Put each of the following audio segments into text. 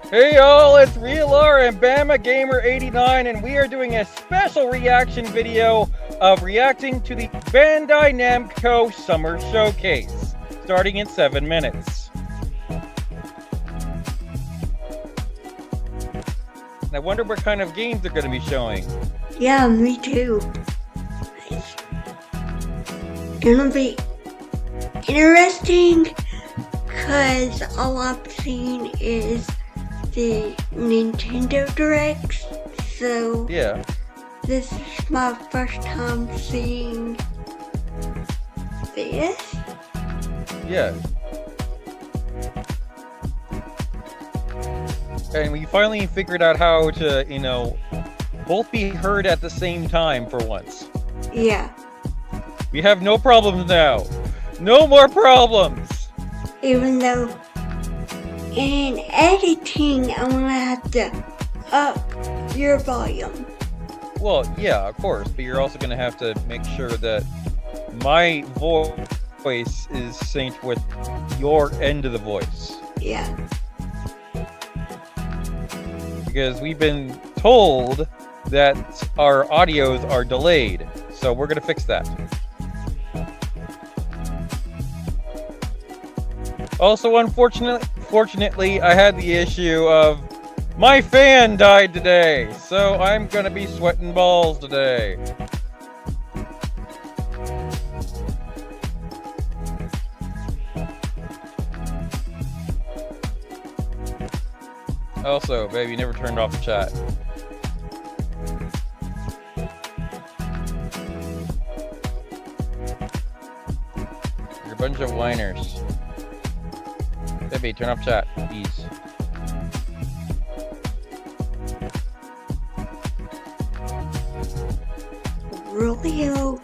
Hey y'all, it's Real R and Bama Gamer 89, and we are doing a special reaction video of reacting to the Bandai Namco Summer Showcase, starting in 7 minutes. I wonder what kind of games they're going to be showing. Yeah, me too. It's gonna be interesting because all I've seen is the Nintendo Directs, so Yeah. this is my first time seeing this. Yeah. And we finally figured out how to, both be heard at the same time for once. Yeah, We have no problems now. No more problems. even though in editing I'm gonna have to up your volume. Well, yeah, of course, but you're also going to have to make sure that my voice is synced with your end of the voice. Yeah. Because we've been told that our audios are delayed, so we're going to fix that. Also, unfortunately, I had the issue of my fan died today, so I'm gonna be sweating balls today. Also, baby, you never turned off the chat. You're a bunch of whiners. Baby, turn off chat, please. Rolio.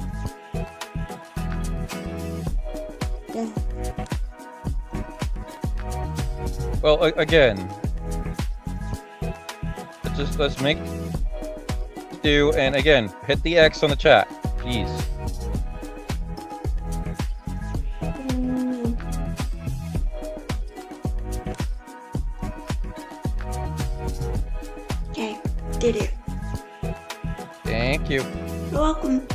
Yeah. Well, again, let's make do, and again, hit the X on the chat, please. Okay, did it. Thank you. You're welcome.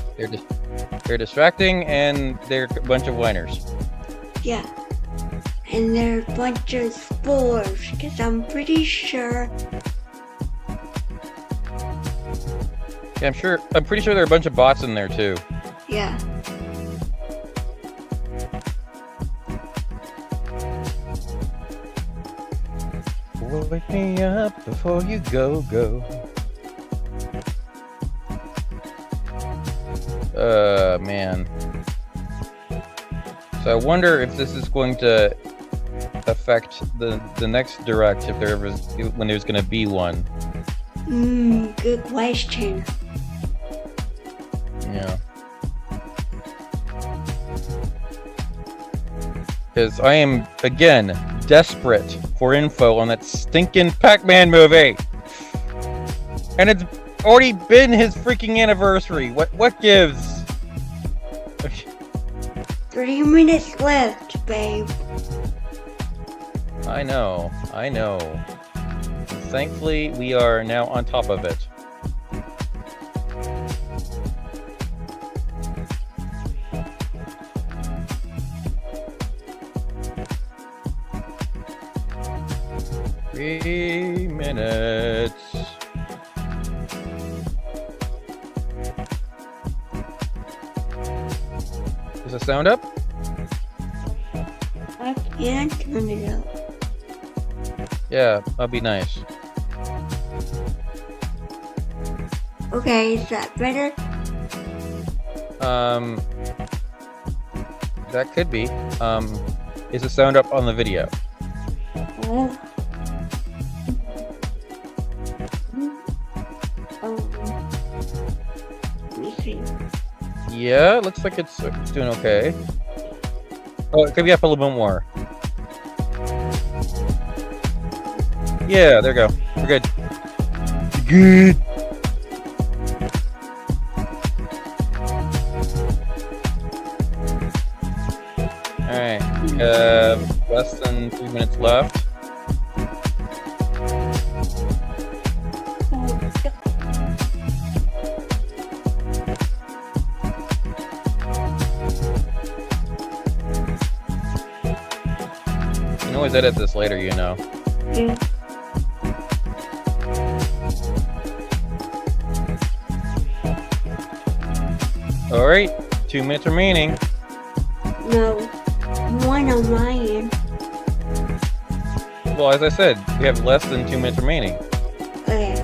They're distracting, and they're a bunch of whiners. Yeah. And they're a bunch of spores, because I'm pretty sure. Yeah, I'm pretty sure there are a bunch of bots in there too. Yeah. Wake me up before you go. Man. So I wonder if this is going to affect the next direct, if there ever is, when there's going to be one. Good question. Yeah. Because I am, again, desperate for info on that stinking Pac-Man movie. And it's already been his freaking anniversary. What gives? 3 minutes left, babe. I know. Thankfully, we are now on top of it. Three minutes. Is the sound up? I can't turn it up. Yeah, that'd be nice. Okay, is that better? That could be. Is the sound up on the video? Oh. Let me see. Yeah, it looks like it's doing okay. Oh, it could be up a little bit more. Yeah, there we go. We're good. Good. Alright, less than 3 minutes left. always edit this later, you know. Yeah. Alright, 2 minutes remaining. No. 1 on my end. Well, as I said, we have less than 2 minutes remaining. Okay.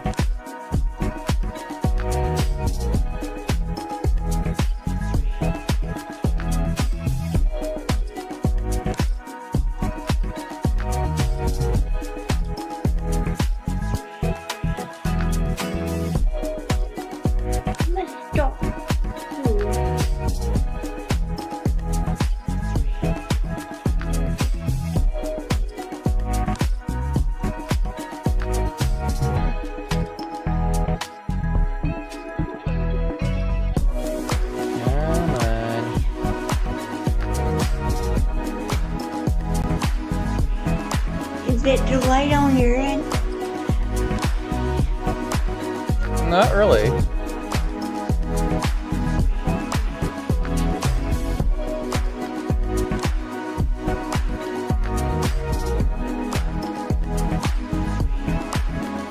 Let's start. Come on. Is it delayed on your end? Not really.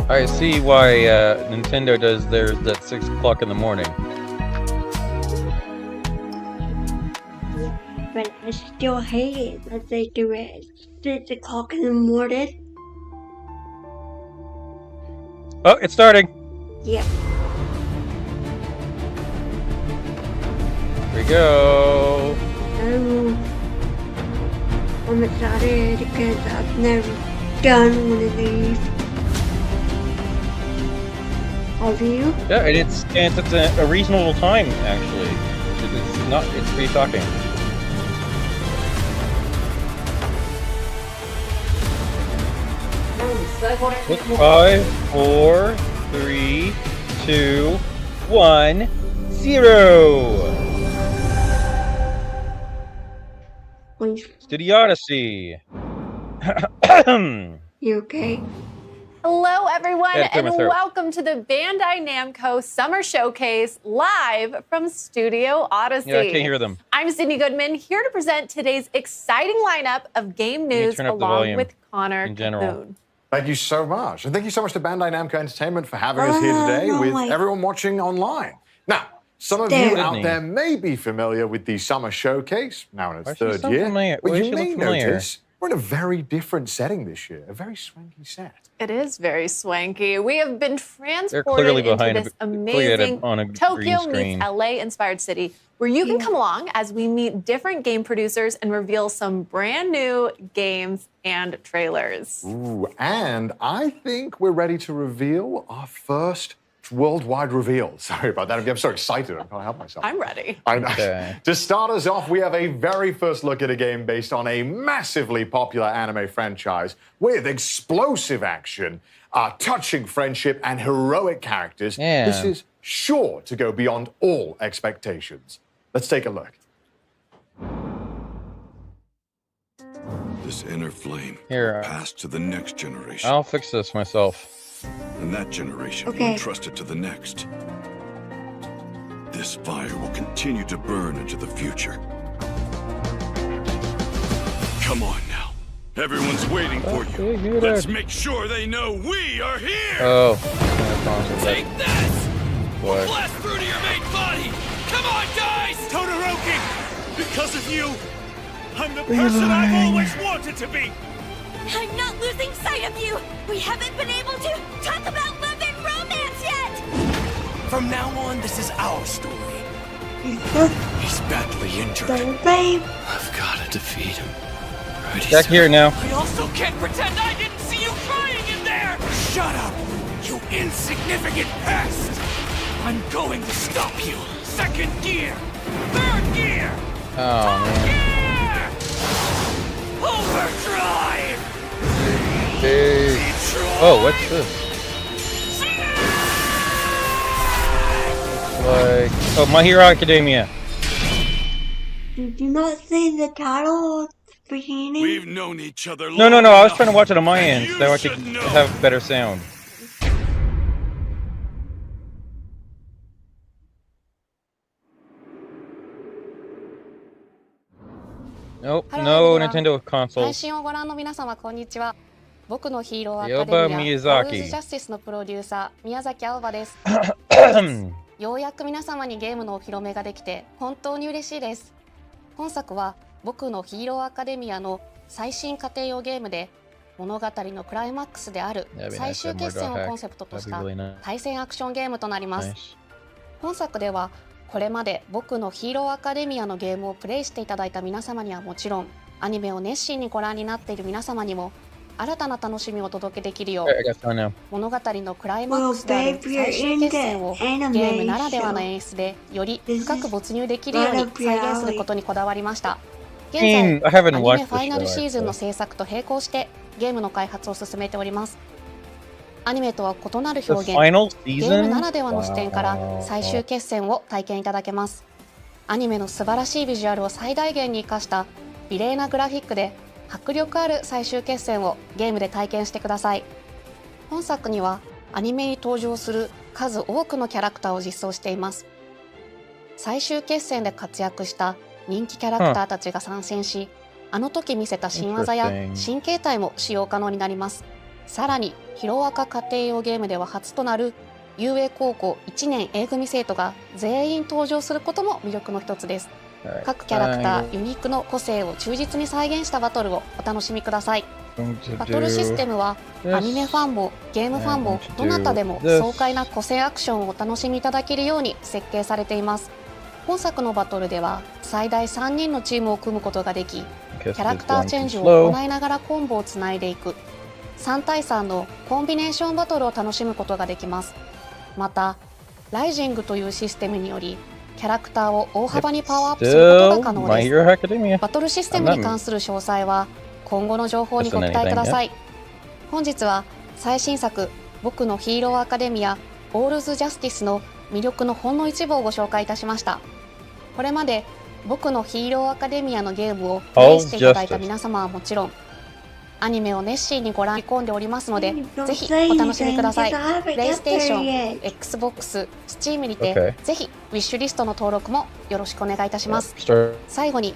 I see why Nintendo does theirs at 6 o'clock in the morning. But I still hate it that they do it at 6 o'clock in the morning. Oh, it's starting. Yep. Here we go. I'm excited because I've never done one of these. Have you? Yeah, and it's a reasonable time actually. It's pretty shocking. 5, 4, 3, 2, 1, 0. Studio Odyssey. You okay? Hello, everyone, Yeah, clear my and throat. welcome to the Bandai Namco Summer Showcase live from Studio Odyssey. Yeah, I can't hear them. I'm Sydney Goodman, here to present today's exciting lineup of game need to news turn up the along volume with Connor in general. Cahoon. Thank you so much. And thank you so much to Bandai Namco Entertainment for having us here today no with way. everyone watching online. Now, some of Stay you with out me. there may be familiar with the Summer Showcase, now in its Why is she third so year. familiar? But Why does you she look may familiar? notice we're in a very different setting this year, a very swanky set. It is very swanky. We have been clearly transported into behind this clearly amazing on a green Tokyo screen. meets LA-inspired city where you can come along as we meet different game producers and reveal some brand new games and trailers. Ooh, and I think we're ready to reveal our first worldwide reveal. Sorry about that. I'm so excited. I can't help myself. I'm ready. I know. Okay. To start us off, we have a very first look at a game based on a massively popular anime franchise with explosive action, touching friendship, and heroic characters. Yeah. This is sure to go beyond all expectations. Let's take a look. This inner flame Here, will pass to the next generation, I'll fix this myself. and that generation will Okay. entrust it to the next. This fire will continue to burn into the future. Come on now. Everyone's waiting for you. Okay, good. Let's make sure they know we are here! Oh, I promise you that. Take this! What? Blast through to your main body! Come on, guys! Todoroki! Because of you, I'm the person I've always wanted to be! I'm not losing sight of you! We haven't been able to talk about love and romance yet! From now on, this is our story. He's badly injured. Babe. I've gotta defeat him. Right, Back here now. I also can't pretend I didn't see you crying in there! Shut up, you insignificant pest! I'm going to stop you. Second gear! Third gear! Oh man. Yeah! Overdrive! Hey. Oh, what's this? Like, oh, My Hero Academia. Did you not see the title at the beginning? We've known each other No, long I was enough, trying to watch it on my and end you so I could should know. have better sound. Nope, Hello, no everyone. Nintendo 配 consoles. 信をご覧の皆様こんにちは。僕のヒーローアカデミア、オールズ・ジャスティスのプロデューサー、宮崎青葉です。ようやく皆様にゲームのお披露目ができて本当に嬉しいです。本作は僕のヒーローアカデミアの最新家庭用ゲームで、物語のクライマックスである最終決戦をコンセプトとした対戦アクションゲームとなります。本作ではこれまで僕のヒーローアカデミアのゲームをプレイしていただいた皆様にはもちろん、アニメを熱心にご覧になっている皆様にも新たな楽しみをお届けできるよう、物語のクライマックスである最終決戦をゲームならではの演出でより深く没入できるように再現することにこだわりました。現在、アニメファイナルシーズンの制作と並行してゲームの開発を進めております。アニメとは異なる表現、ゲームならではの視点から最終決戦を体験いただけます。アニメの素晴らしいビジュアルを最大限に生かした美麗なグラフィックで迫力ある最終決戦をゲームで体験してください。本作にはアニメに登場する数多くのキャラクターを実装しています。最終決戦で活躍した人気キャラクターたちが参戦し、あの時見せた新技や新形態も使用可能になります。さらにヒロアカ家庭用ゲームでは初となる遊泳高校1年 A 組生徒が全員登場することも魅力の一つです。各キャラクターユニークの個性を忠実に再現したバトルをお楽しみください。バトルシステムはアニメファンもゲームファンもどなたでも爽快な個性アクションをお楽しみいただけるように設計されています。本作のバトルでは最大3人のチームを組むことができ、キャラクターチェンジを行いながらコンボをつないでいく3対3のコンビネーションバトルを楽しむことができます。またライジングというシステムによりキャラクターを大幅にパワーアップすることが可能です。バトルシステムに関する詳細は今後の情報にご期待ください。本日は最新作僕のヒーローアカデミアオールズ・ジャスティスの魅力のほんの一部をご紹介いたしました。これまで僕のヒーローアカデミアのゲームをプレイしていただいた皆様はもちろん、アニメを熱心にご覧込んでおりますので、ぜひお楽しみください。プレイステーション、Xbox、Steam にて、ぜひウィッシュリストの登録もよろしくお願いいたします。最後に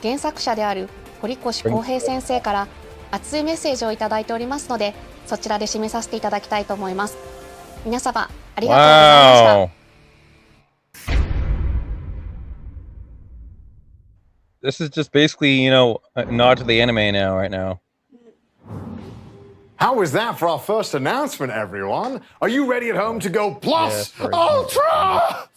原作者である堀越康平先生から熱いメッセージをいただいておりますので、そちらで締めさせていただきたいと思います。皆様ありがとうございました。This is just basically, you know, a nod to the anime now, right now. How was that for our first announcement, everyone? Are you ready at home to go plus ultra?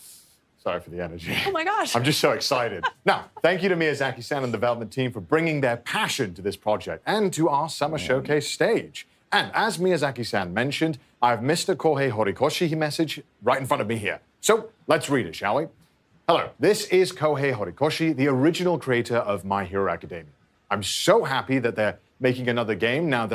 Sorry for the energy. Oh my gosh. I'm just so excited. Now, thank you to Miyazaki-san and the development team for bringing their passion to this project and to our Summer Showcase stage. And as Miyazaki-san mentioned, I have Mr. Kohei Horikoshi message right in front of me here. So let's read it, shall we? Hello, this is Kohei Horikoshi, the original creator of My Hero Academia. I'm so happy that they're making another game now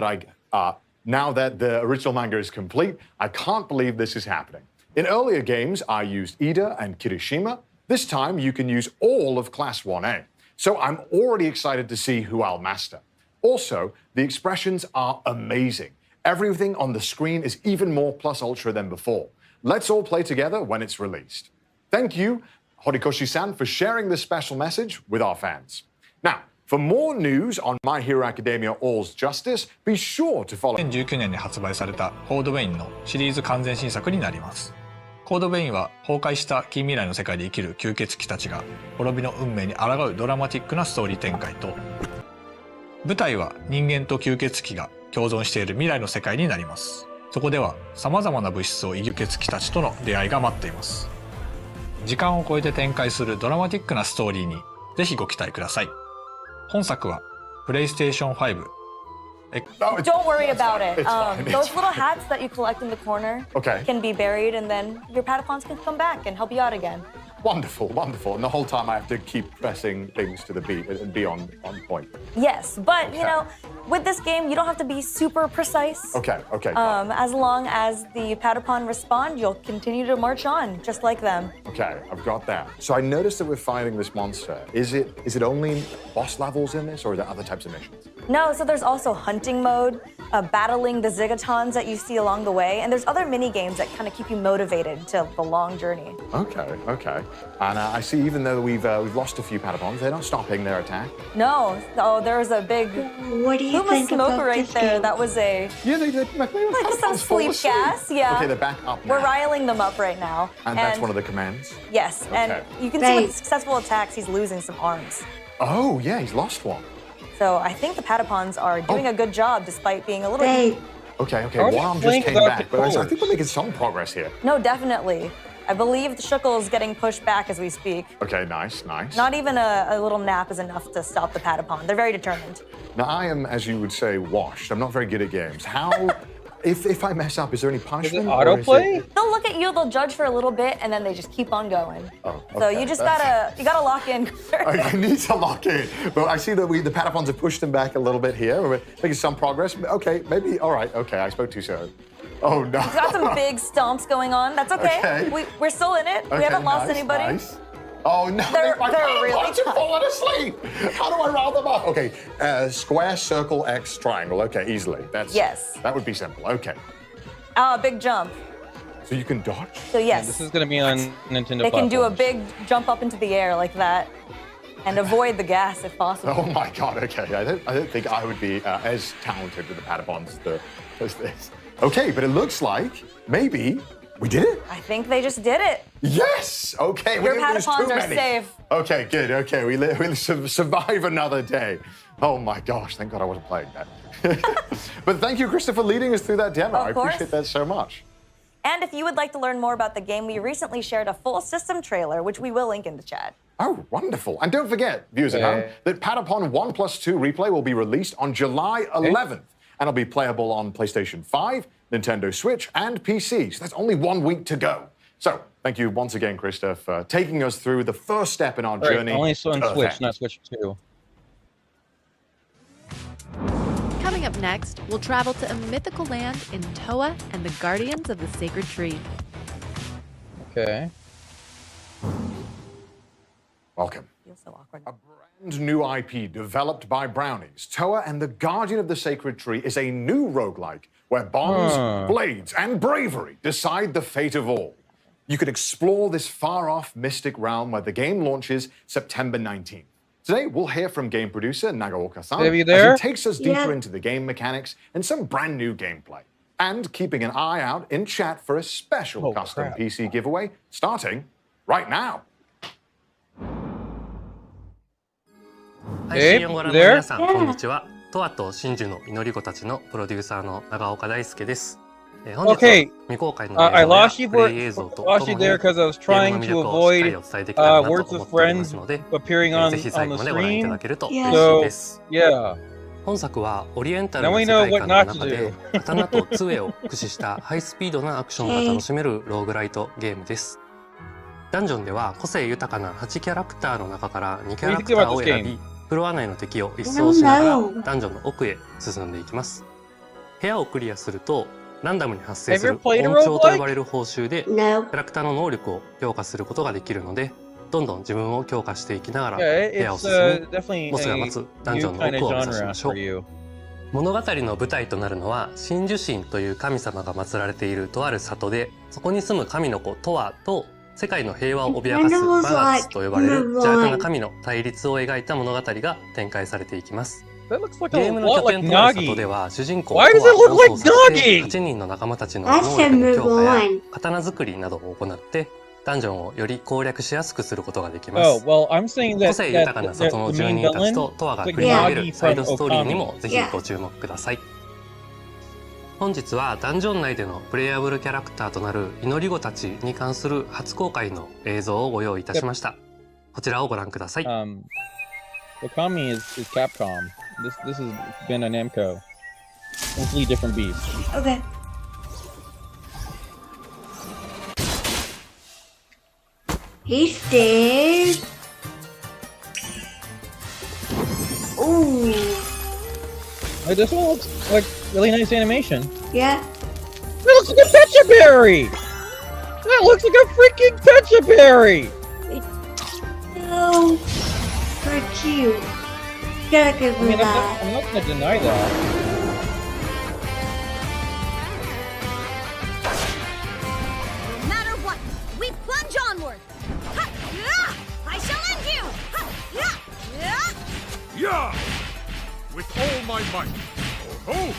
that the original manga is complete. I can't believe this is happening. In earlier games, I used Ida and Kirishima. This time, you can use all of Class 1A. So I'm already excited to see who I'll master. Also, the expressions are amazing. Everything on the screen is even more plus ultra than before. Let's all play together when it's released. Thank you, Horikoshi-san, for sharing this special message with our fans. Now, for more news on My Hero Academia All's Justice, be sure to follow. 2019年に発売されたコードベインのシリーズ完全新作になります。コードベインは崩壊した近未来の世界で生きる吸血鬼たちが滅びの運命に抗うドラマティックなストーリー展開と、舞台は人間と吸血鬼が共存している未来の世界になります。そこでは様々な物質を吸血鬼たちとの出会いが待っています。時間を超えて展開するドラマティックなストーリーにぜひご期待ください。本作はプレイステーション5。Don't worry about it. Those little hats that you collect in the corner can be buried, and then your Patapons can come back and help you out again. Wonderful, wonderful. And the whole time I have to keep pressing things to the beat and be on point. Yes, but you know, with this game, you don't have to be super precise. Okay. As long as the Patapon respond, you'll continue to march on, just like them. Okay, I've got that. So I noticed that we're fighting this monster. Is it only boss levels in this, or are there other types of missions? No, so there's also hunting mode, battling the Zigatons that you see along the way, and there's other mini games that kind of keep you motivated to the long journey. Okay, okay. And I see even though we've lost a few Patapons, they're not stopping their attack. No, oh, there was a big What do you think smoke about right this there. game? That was a Yeah, they did. like some sleep gas. Yeah. Okay, they're back up now. We're riling them up right now. And that's one of the commands? Yes, Okay. and you can see with successful attacks, he's losing some arms. Oh, yeah, he's lost one. So I think the Patapons are doing a good job despite being a little... Okay, Are one they arm just playing came without back, but I think controllers? we're making some progress here. No, definitely. I believe the Shuckle is getting pushed back as we speak. Okay, nice, nice. Not even a little nap is enough to stop the Patapon. They're very determined. Now, I am, as you would say, washed. I'm not very good at games. How, if I mess up, is there any punishment? or is autoplay? it- They'll look at you, they'll judge for a little bit, and then they just keep on going. Oh, So okay. you just gotta lock in. I need to lock in. But I see that the Patapons have pushed him back a little bit here. We're making some progress. Okay, maybe, all right. Okay, I spoke too soon. Oh, no. We've got some big stomps going on. That's okay. Okay. We're still in it. We Okay, haven't lost nice, anybody. nice. Oh, no. They're my really Patapons have tough. fallen asleep. How do I round them up? Okay, square, circle, X, triangle. Okay, easily. Yes. That would be simple. Okay. Big jump. So you can dodge? So yes, This is going to be on Nintendo they can do a platforms. big jump up into the air like that, and avoid the gas if possible. Oh my God, okay. I don't think I would be as talented with the Patapons as this. Okay, but it looks like maybe we did it. I think they just did it. Yes! Okay, we Your didn't lose too Patapons are many. safe. Okay, good. Okay, we'll survive another day. Oh my gosh, thank God I wasn't playing that. But thank you, Krista, for leading us through that demo. Of I course. appreciate that so much. And if you would like to learn more about the game, we recently shared a full system trailer, which we will link in the chat. Oh, wonderful. And don't forget, viewers at home, that Patapon 1+2 replay will be released on July 11th. And it'll be playable on PlayStation 5, Nintendo Switch, and PC. So that's only 1 week to go. So thank you once again, Krista, for taking us through the first step in our journey. Only on to Switch, Earth. not Switch 2. Coming up next, we'll travel to a mythical land in Towa and the Guardians of the Sacred Tree. Okay. Welcome. Feels so awkward. A brand new IP developed by Brownies. Towa and the Guardian of the Sacred Tree is a new roguelike where bonds, blades, and bravery decide the fate of all. You can explore this far-off mystic realm where the game launches September 19th. Today, we'll hear from game producer Nagaoka-san Are you there? as he takes us deeper into the game mechanics and some brand new gameplay. And keeping an eye out in chat for a special custom crap. PC giveaway starting right now. 配信をご覧の皆さん、こんにちは。トアと真珠の祈り子たちのプロデューサーの長岡大輔です。本日は Okay, 未公開の I 映像や lost you プ for レイ映像と lost と you もに there because I was ゲー trying ムの魅 to 力をしっかり avoid お伝えできたらなと words 思 of っております friends ので、 appearing ぜ on ひ最 on 後 the までご覧いただ stream. けると嬉しい So です。 yeah, 本作はオリエンタル now な we 世 know 界 what 観の not 中 to で do. 刀と杖を駆使したハイスピードなアクションが楽しめるローグライトゲームです。ダンジョンでは個性豊かな8キャラクターの中から2キャラクターを選び、フロア内の敵を一掃しながらダンジョンの奥へ進んでいきます。部屋をクリアするとランダムに発生する Have you played a 音調と roguelike? 呼ばれる報酬でキ No. ャラクターの能力を強化することができるので、どんどん自分を強化していきながら Yeah, 部屋を it's 進 definitely み、ボスが a 待つダンジョン new の kind 奥 of を目指し genre ましょ for う。 you. 物語の舞台となるのは真珠神という神様が祀られているとある里で、そこに住む神の子トワと世界の平和を脅かすマガツと呼ばれる邪悪な神の対立を描いた物語が展開されていきます。 That looks like ゲ a ームの lot 拠 like 点となる里 Nagi. では主人公 Why does it トワ look を like 操作して Nagi? 8人の仲間たちの I 能 said 力の move 強化や on. 刀作りなどを行ってダンジョンをより攻略しやすくすることができま Oh す。 well, I'm saying 個 that 性豊かな that 里の the 住 main 人たち villain とトワが is 繰り広げ Nagi るサイ from ドストーリーに Okami. もぜひご注目ください。本日はダンジョン内でのプレイアブルキャラクターとなる祈り子たちに関する初公開の映像をご用意いたしました。こちらをご覧ください。Okami is Capcom. This is Bandai Namco. Completely different beast. Okay. He's dead. Ooh. Like, this one looks like really nice animation. Yeah. That looks like a Pecha Berry! That looks like a freaking Pecha Berry! So cute. gotta give him that. I'm not gonna deny that. No matter what, we plunge onward. Ha! Yeah! I shall end you. Ha! Yeah! Yeah! Yeah! With all my might. Oh!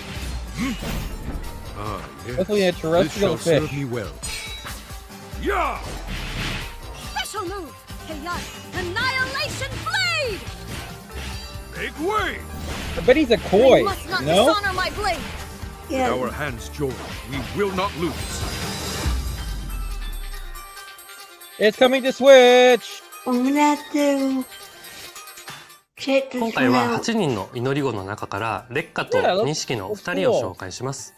Ah, yes. Definitely a terrestrial this shall fish. serve me well. Yeah! Special move. Chaotic Annihilation Blade. Make way! I bet he's a koi. You must not No? dishonor my blade. Yeah. With our hands joined, we will not lose. It's coming to Switch. I'm gonna have to check this 今回 one は out. 8人の祈り子の中から烈火と錦の2人を紹介します。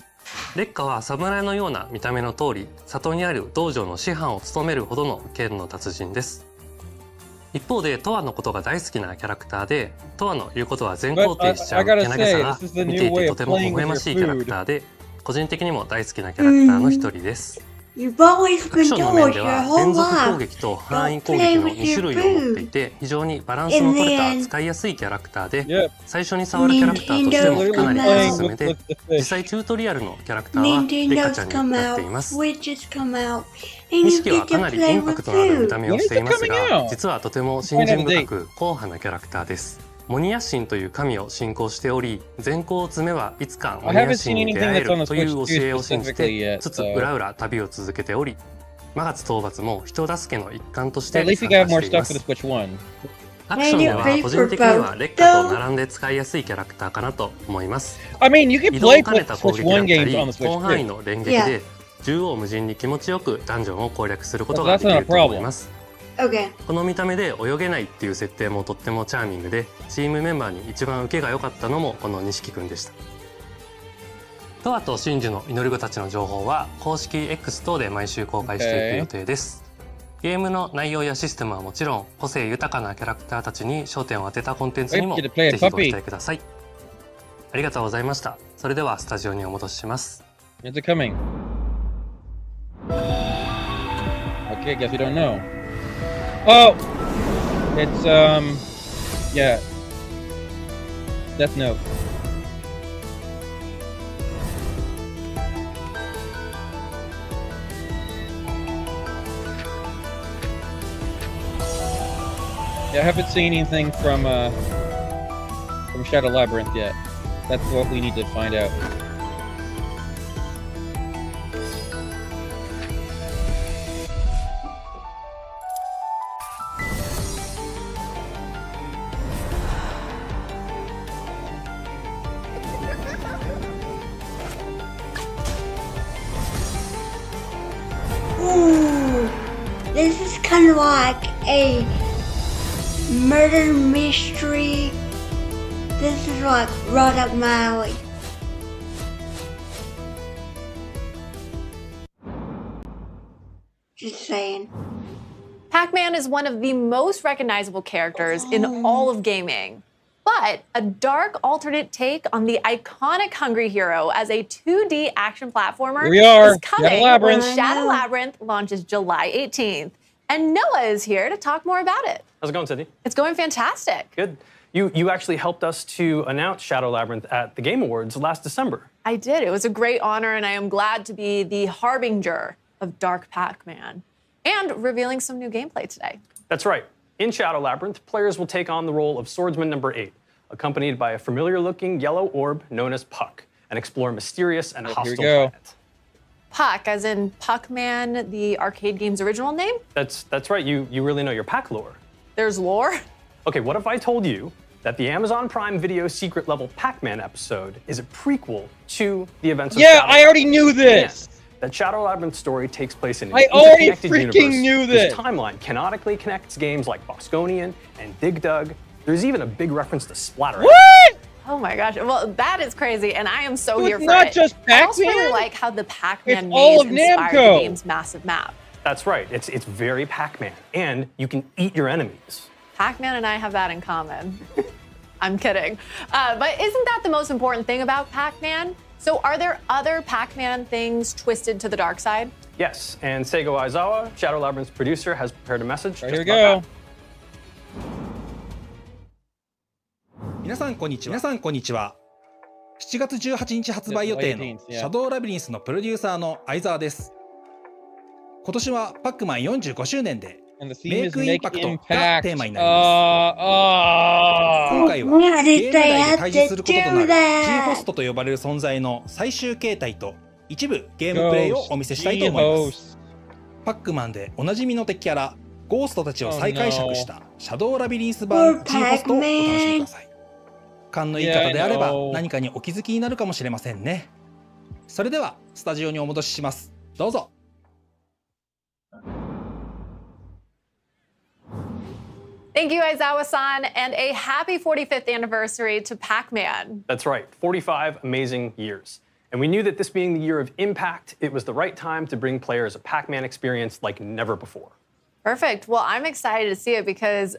烈火は侍のような見た目の通り、里にある道場の師範を務めるほどの剣の達人です。一方でトワのことが大好きなキャラクターで、トワの言うことは全肯定しちゃうけなげさが見ていてとても微笑ましいキャラクターで、個人的にも大好きなキャラクターの一人です。 You've always アクシ been ョンの面 told で your は whole 連続攻 life. 撃と範囲攻撃の2種類を持っていて非常にバランスの取れた使いやすいキャラクターで最初に触るキャラクターとしてもかなりおすすめで実際チュートリアルのキャラクターはレカちゃんになっています。錦はかなりインパクトのある見た目をしていますが実はとても信心深く硬派なキャラクターです。モニヤ神という神を信仰しており、善行を積めばいつかモニヤ神に出会えるという教えを信じてつつ裏々旅を続けており、魔月討伐も人助けの一環として参加しています。アクションでは個人的には烈火と並んで使いやすいキャラクターかなと思います。移動を兼ねた攻撃だったり、広範囲の連撃で縦横無尽に気持ちよくダンジョンを攻略することができると思います。この見た目で泳げないっていう設定もとってもチャーミングで、チームメンバーに一番受けが良かったのもこの錦くんでした。トワと真珠の祈り子たちの情報は公式 X 等で毎週公開していく予定です。ゲームの内容やシステムはもちろん、個性豊かなキャラクターたちに焦点を当てたコンテンツにもぜひご期待ください。ありがとうございました。それではスタジオにお戻しします。Is it coming? Okay, guess you don't know. Oh! It's, yeah. Death Note. Yeah, I haven't seen anything from Shadow Labyrinth yet. That's what we need to find out. Ooh, this is kind of like a murder mystery. This is like right up my alley. Just saying. Pac-Man is one of the most recognizable characters in all of gaming. But a dark alternate take on the iconic Hungry Hero as a 2D action platformer is coming when Shadow Labyrinth launches July 18th. And Noah is here to talk more about it. How's it going, Sydney? It's going fantastic. Good. You actually helped us to announce Shadow Labyrinth at the Game Awards last December. I did. It was a great honor, and I am glad to be the harbinger of Dark Pac-Man and revealing some new gameplay today. That's right. In Shadow Labyrinth, players will take on the role of Swordsman number 8, accompanied by a familiar-looking yellow orb known as Puck, and explore a mysterious and hostile planet. Puck, as in Pac-Man, the arcade game's original name? That's right. You really know your Pac lore. There's lore? Okay, what if I told you that the Amazon Prime Video secret level Pac-Man episode is a prequel to the events of Shadow I already knew this! That Shadow Labyrinth story takes place in an I already interconnected freaking universe knew this! whose timeline canonically connects games like Bosconian and Dig Dug. There's even a big reference to Splatter. What? Oh my gosh. Well, that is crazy, and I am so here for it. It's not just Pac-Man. I also really like how the Pac-Man all maze of inspired Namco. the game's massive map. That's right. It's very Pac-Man, and you can eat your enemies. Pac-Man and I have that in common. I'm kidding. But isn't that the most important thing about Pac-Man? So are there other Pac-Man things twisted to the dark side? Yes, and Seigo Aizawa, Shadow Labyrinth's producer, has prepared a message. Here we go. 皆皆さんこんにちは。7月18日発売予定のシャドウラビリンスのプロデューサーの相沢です。今年はパックマン45周年でメイクインパクトがテーマになります。今回はゲーム内で対峙することとなる G ホストと呼ばれる存在の最終形態と一部ゲームプレイをお見せしたいと思います。パックマンでおなじみの敵キャラゴーストたちを再解釈したシャドウラビリンス版 G ホストをお楽しみください。勘のいい方であれば何かにお気づきになるかもしれませんね。それではスタジオにお戻しします。どうぞ。Thank you, Aizawa-san, and a happy 45th anniversary to Pac-Man. That's right, 45 amazing years. And we knew that this being the year of impact, it was the right time to bring players a Pac-Man experience like never before. Perfect. Well, I'm excited to see it because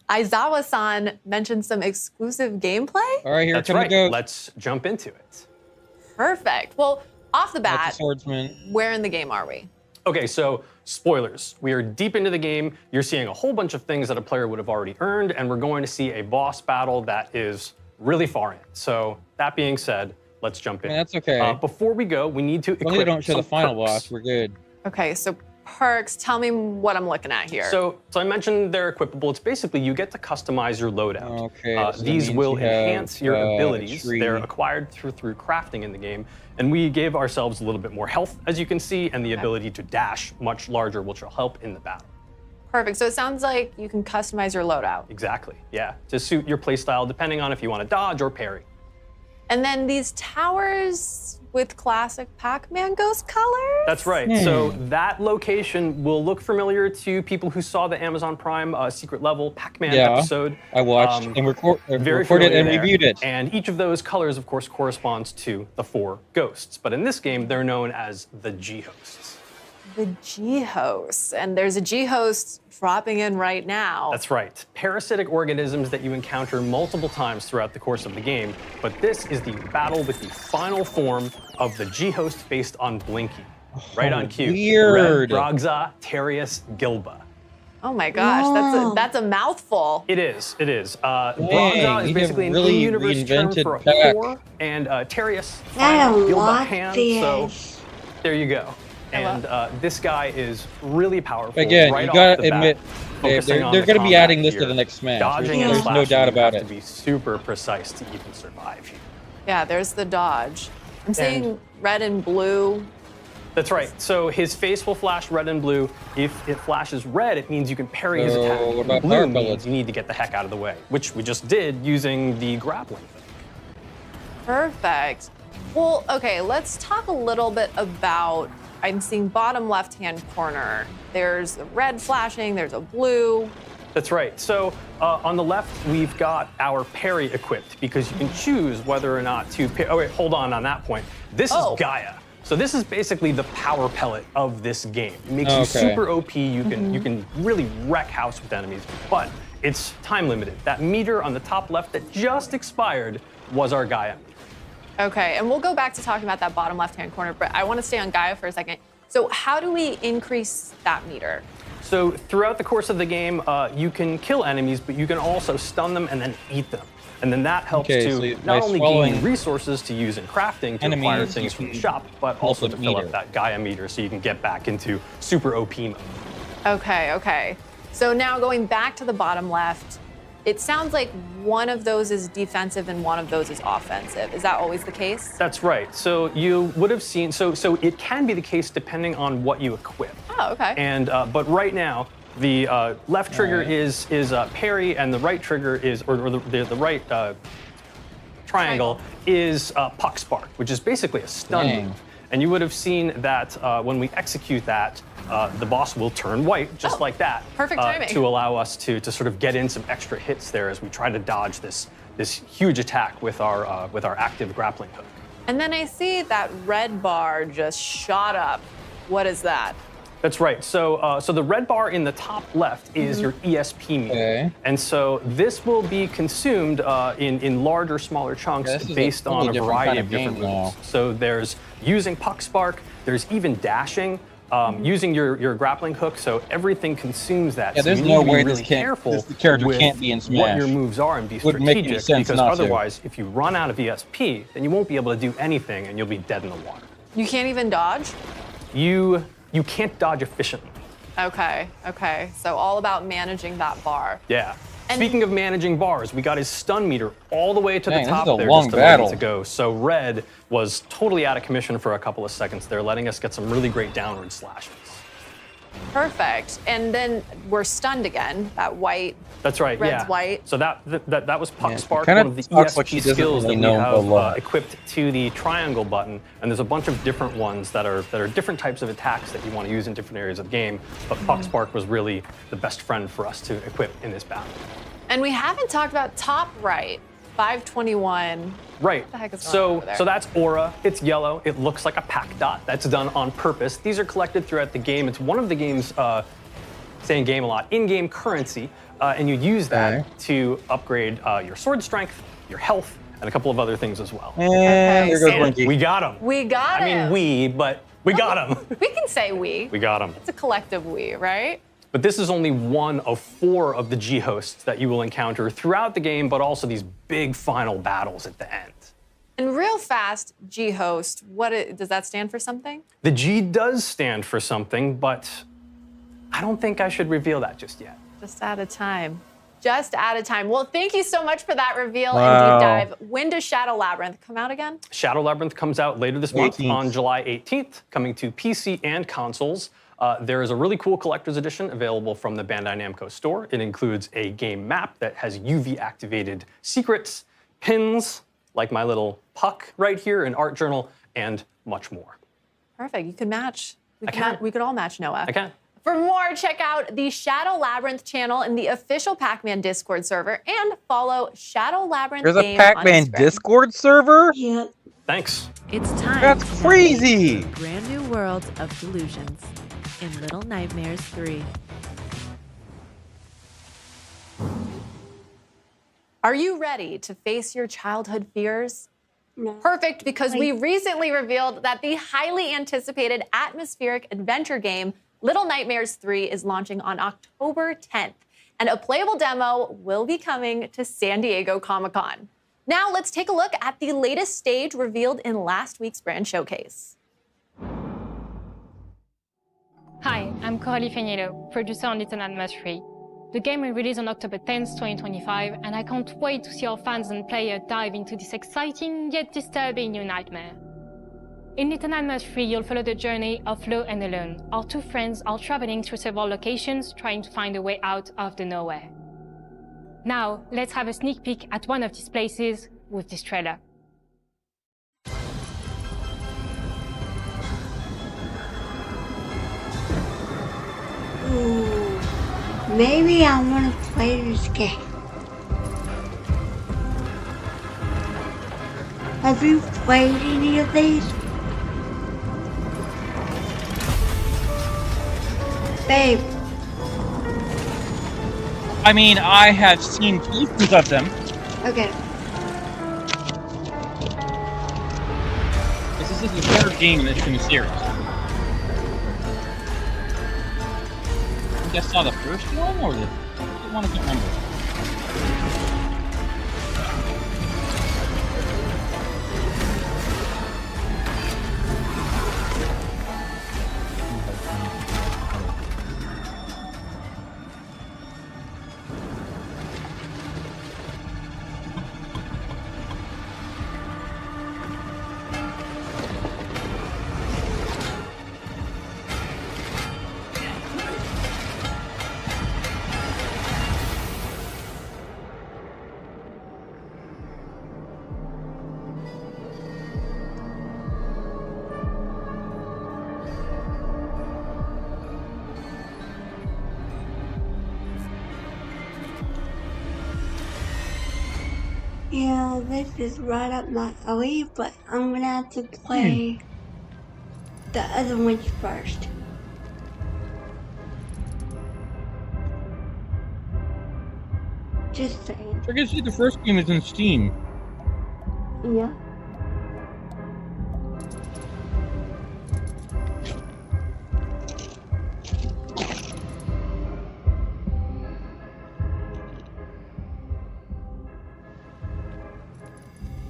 Aizawa-san mentioned some exclusive gameplay. All right, here That's right. Let's jump into it. Perfect. Well, off the bat, swordsman. Where in the game are we? Okay, so spoilers. We are deep into the game. You're seeing a whole bunch of things that a player would have already earned, and we're going to see a boss battle that is really far in. So that being said, let's jump in. That's okay. Before we go, we need to equip Only don't show some the final perks. boss. We're good. Okay, so perks. Tell me what I'm looking at here. So I mentioned they're equipable. It's basically you get to customize your loadout. Okay. So these will enhance your abilities. tree. They're acquired through crafting in the game. And we gave ourselves a little bit more health, as you can see, and the ability to dash much larger, which will help in the battle. Perfect. So it sounds like you can customize your loadout. Exactly, yeah. To suit your playstyle, depending on if you want to dodge or parry. And then these towers with classic Pac-Man ghost colors? That's right. So that location will look familiar to people who saw the Amazon Prime secret level Pac-Man episode. I watched and very recorded and there. reviewed it. And each of those colors, of course, corresponds to the 4 ghosts. But in this game, they're known as the G-hosts. The G-hosts. And there's a G-host dropping in right now. That's right. Parasitic organisms that you encounter multiple times throughout the course of the game. But this is the battle with the final form of the G-host based on Blinky. Right on cue. Weird. Brogza Terius Gilba. Oh my gosh, that's a mouthful. It is. Brogza is basically an in-universe term for a Thor, and Terius Gilba hand. So there you go. And this guy is really powerful. Again, right you gotta off the admit, bat, they're going to be adding this to the next Smash. Dodging There's no doubt about it. To be super precise to even survive here. Yeah, there's the dodge. I'm seeing red and blue. That's right. So his face will flash red and blue. If it flashes red, it means you can parry his attack. What about blue power means pellets? you need to get the heck out of the way, which we just did using the grappling thing. Perfect. Well, okay, let's talk a little bit about, I'm seeing bottom left-hand corner. There's a red flashing, there's a blue. That's right. So on the left, we've got our parry equipped because you can choose whether or not to parry. Oh, wait, hold on that point. This is Gaia. So this is basically the power pellet of this game. It makes you super OP. You can really wreck house with enemies, but it's time limited. That meter on the top left that just expired was our Gaia meter. Okay, and we'll go back to talking about that bottom left-hand corner, but I want to stay on Gaia for a second. So how do we increase that meter? So throughout the course of the game, you can kill enemies, but you can also stun them and then eat them. And then that helps to not only gain resources to use in crafting to acquire things from the shop, but also to fill up that Gaia meter so you can get back into super OP mode. Okay. So now going back to the bottom left, it sounds like one of those is defensive and one of those is offensive. Is that always the case? That's right. So you would have seen, so it can be the case depending on what you equip. Oh, okay. And but right now, the left trigger is parry, and the right trigger is, or the right triangle is Puck Spark, which is basically a stun move. And you would have seen that when we execute that, the boss will turn white, just like that. Perfect timing. To allow us to sort of get in some extra hits there as we try to dodge this huge attack with our active grappling hook. And then I see that red bar just shot up. What is that? That's right. So the red bar in the top left is your ESP meter. And so this will be consumed in larger, smaller chunks based on a variety of different moves. So there's using Puck Spark, there's even dashing, using your grappling hook, so everything consumes that. Yeah, so there's you no need to way be this really careful this character with can't be in Smash. what your moves are and be Wouldn't make any strategic, sense because not to. otherwise, if you run out of ESP, then you won't be able to do anything and you'll be dead in the water. You can't even dodge? You can't dodge efficiently. Okay, okay. So all about managing that bar. Yeah. And speaking of managing bars, we got his stun meter all the way to Dang, the this top is a there long just a battle. moment ago. So Red was totally out of commission for a couple of seconds there, letting us get some really great downward slashes. Perfect. And then we're stunned again. That white. That's right. Red's yeah. white. So that was Puck Spark, kinda one of the talks like ESP he doesn't skills really that we know a lot. have equipped to the triangle button. And there's a bunch of different ones that are different types of attacks that you want to use in different areas of the game. But Puck Spark was really the best friend for us to equip in this battle. And we haven't talked about top right, 521. Right. What the heck is going on over there? So that's Aura. It's yellow. It looks like a pack dot. That's done on purpose. These are collected throughout the game. It's one of the game's, saying game a lot, in-game currency, and you use that to upgrade your sword strength, your health, and a couple of other things as well. And there goes Blinky. We got him. We got him. But we got him. We can say we. We got him. It's a collective we, right? But this is only one of 4 of the G hosts that you will encounter throughout the game, but also these big final battles at the end. And real fast, G host, does that stand for something? The G does stand for something, but I don't think I should reveal that just yet. Just at a time. Just at a time. Well, thank you so much for that reveal Wow. and deep dive. When does Shadow Labyrinth come out again? Shadow Labyrinth comes out later this month 18th. on July 18th, coming to PC and consoles. There is a really cool collector's edition available from the Bandai Namco store. It includes a game map that has UV-activated secrets, pins, like my little puck right here, an art journal, and much more. Perfect. You could match. can. We could all match Noah. I can. For more, check out the Shadow Labyrinth channel in the official Pac-Man Discord server and follow Shadow Labyrinth There's a game on Pac-Man Instagram. Discord server? Yep. Thanks. It's time That's to crazy. navigate a brand new world of delusions in Little Nightmares 3. Are you ready to face your childhood fears? No. Perfect, because we recently revealed that the highly anticipated atmospheric adventure game Little Nightmares 3 is launching on October 10th, and a playable demo will be coming to San Diego Comic-Con. Now let's take a look at the latest stage revealed in last week's brand showcase. Hi, I'm Coralie Feniello, producer on Little Nightmares 3. The game will release on October 10th, 2025, and I can't wait to see our fans and players dive into this exciting yet disturbing new nightmare. In Little Nightmares 3, you'll follow the journey of Flo and Alone. Our 2 friends are traveling through several locations, trying to find a way out of the nowhere. Now, let's have a sneak peek at one of these places with this trailer. Ooh, maybe I want to play this game. Have you played any of these? Babe. I mean, I have seen pieces of them. Okay. This is the 3rd game in this new series. I think I saw the first one or the second one, I can't remember. Yeah, this is right up my alley, but I'm gonna have to play the other ones first. Just saying. I guess the first game is in Steam. Yeah.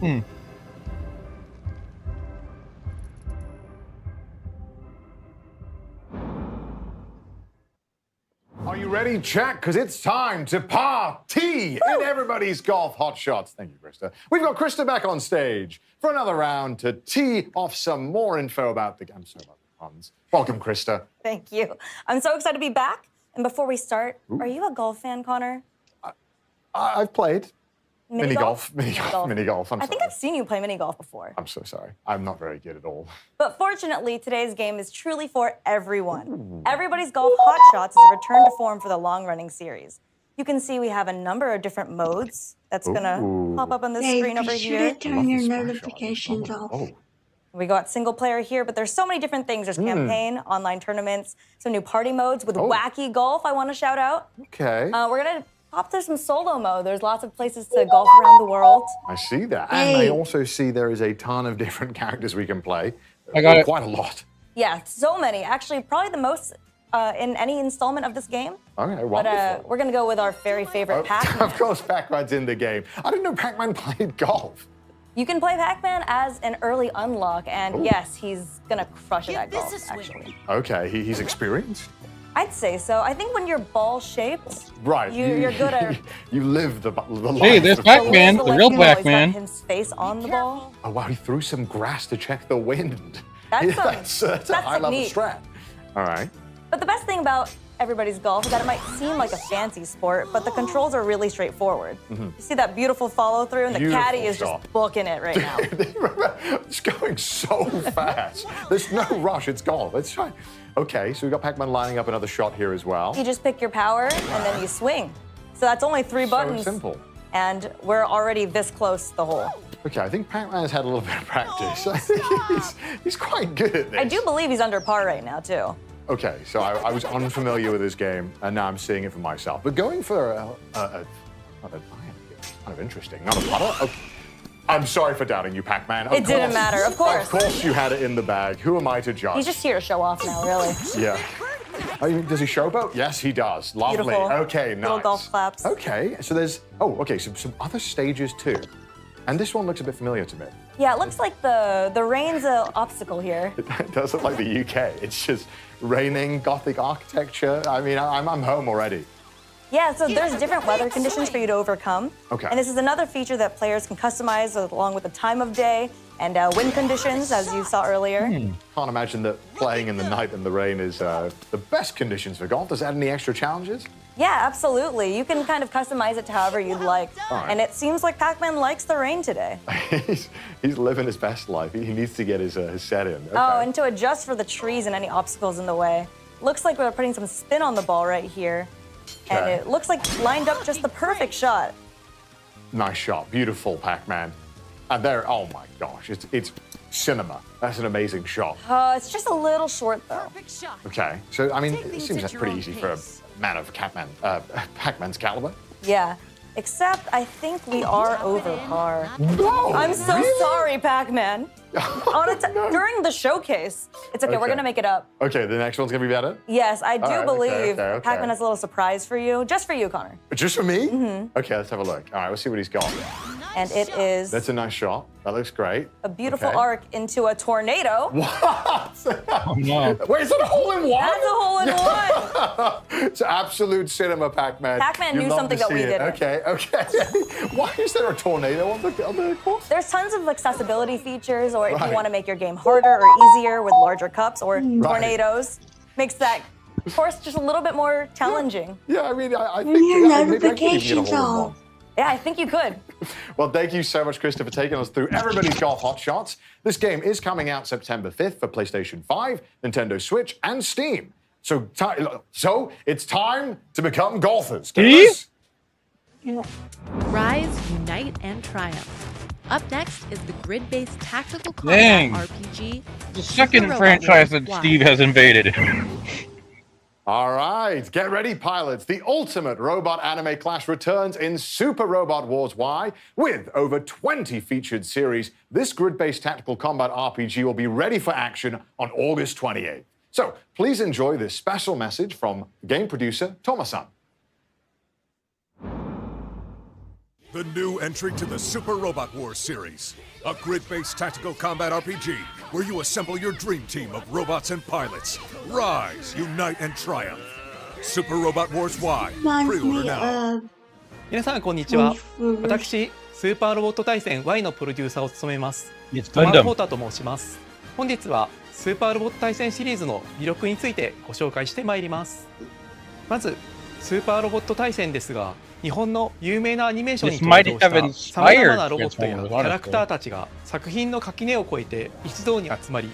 Are you ready, chat? Because it's time to party in everybody's golf hotshots. Thank you, Krista. We've got Krista back on stage for another round to tee off some more info about the... I'm sorry about the puns. Welcome, Krista. Thank you. I'm so excited to be back. And before we start, are you a golf fan, Connor? I've played. Mini golf. I I'm think I've seen you play mini golf before. I'm so sorry. I'm not very good at all. But fortunately, today's game is truly for everyone. Everybody's Golf Hotshots is a return to form for the long-running series. You can see we have a number of different modes that's gonna pop up on the screen over here. Turn your notifications off. We got single player here, but there's so many different things. There's campaign, online tournaments, some new party modes with wacky golf I want to shout out. Okay. We're gonna pop through some solo mode. There's lots of places to golf around the world. I see that. And I also see there is a ton of different characters we can play. I got it. Quite a lot. Yeah, so many. Actually, probably the most in any installment of this game. Okay, wonderful. But we're gonna go with our very favorite Pac-Man. Of course, Pac-Man's in the game. I didn't know Pac-Man played golf. You can play Pac-Man as an early unlock, and yes, he's gonna crush it at golf, actually. Okay, he's experienced? I'd say so. I think when you're ball-shaped, right, you're good at... You live the life. Hey, there's Pac-Man, the real Pac-Man. He's got his face on the ball. Oh, wow, he threw some grass to check the wind. That's a high-level strat. All right. But the best thing about everybody's golf is that it might seem like a fancy sport, but the controls are really straightforward. You see that beautiful follow-through, and the caddy is just booking it right now. It's going so fast. There's no rush, it's golf. It's fine. Okay, so we've got Pac-Man lining up another shot here as well. You just pick your power, and then you swing. So that's only 3 buttons. So simple. And we're already this close to the hole. Okay, I think Pac-Man has had a little bit of practice. I think he's quite good at this. I do believe he's under par right now, too. Okay, so I was unfamiliar with this game, and now I'm seeing it for myself. But going for an iron, it's kind of interesting. Not a putter? Okay. I'm sorry for doubting you, Pac-Man. It didn't matter, of course. Of course you had it in the bag. Who am I to judge? He's just here to show off now, really. Yeah. Does he showboat? Yes, he does. Lovely. Beautiful. Okay, nice. Little golf claps. Okay, so there's, some other stages too. And this one looks a bit familiar to me. Yeah, it looks like the rain's an obstacle here. It does look like the UK. It's just raining, Gothic architecture. I mean, I'm home already. Yeah, so there's different weather conditions for you to overcome. Okay. And this is another feature that players can customize along with the time of day and wind conditions, as you saw earlier. Can't imagine that playing in the night and the rain is the best conditions for golf. Does it add any extra challenges? Yeah, absolutely. You can kind of customize it to however you'd like. Right. And it seems like Pac-Man likes the rain today. he's living his best life. He needs to get his set in. Okay. Oh, and to adjust for the trees and any obstacles in the way. Looks like we're putting some spin on the ball right here. Okay. And it looks like lined up just the perfect shot. Nice shot. Beautiful, Pac-Man. And there, oh my gosh, it's cinema. That's an amazing shot. It's just a little short, though. Okay, so, I mean, it seems like pretty easy for a man of Pac-Man's caliber. Yeah, except I think we are over par. No, I'm so sorry, Pac-Man. During the showcase. It's okay, we're gonna make it up. Okay, the next one's gonna be better? Yes, I do believe okay. Pac-Man has a little surprise for you. Just for you, Connor. Just for me? Mm-hmm. Okay, let's have a look. All right, let's see what he's got. And it is... That's a nice shot. That looks great. A beautiful arc into a tornado. What? Oh, no. Wait, is that a hole-in-one? That's a hole-in-one. It's absolute cinema, Pac-Man. Pac-Man knew something that we didn't. Okay. Why is there a tornado on the course? There's tons of accessibility features, or if you want to make your game harder or easier with larger cups or tornadoes, makes that course just a little bit more challenging. Yeah, I mean, I think Your maybe notifications on. Yeah, I think you could. Well, thank you so much, Krista, for taking us through everybody's golf hotshots. This game is coming out September 5th for PlayStation 5, Nintendo Switch, and Steam. So it's time to become golfers. Rise, unite, and triumph. Up next is the grid-based tactical combat RPG. The second franchise that Steve has invaded. All right, get ready, pilots. The ultimate robot anime clash returns in Super Robot Wars Y. With over 20 featured series, this grid-based tactical combat RPG will be ready for action on August 28th. So please enjoy this special message from game producer Towa-san. The new entry to the Super Robot Wars series, a grid-based tactical combat RPG where you assemble your dream team of robots and pilots. Rise, unite, and triumph. Super Robot Wars Y. Pre-order now. 皆さんこんにちは。私スーパーロボット対戦 Y のプロデューサーを務めますトマ・コータと申します。本日はスーパーロボット対戦シリーズの魅力についてご紹介してまいります。まずスーパーロボット対戦ですが、日本の有名なアニメーションに登場したさまざまなロボットやキャラクターたちが作品の垣根を越えて一堂に集まり、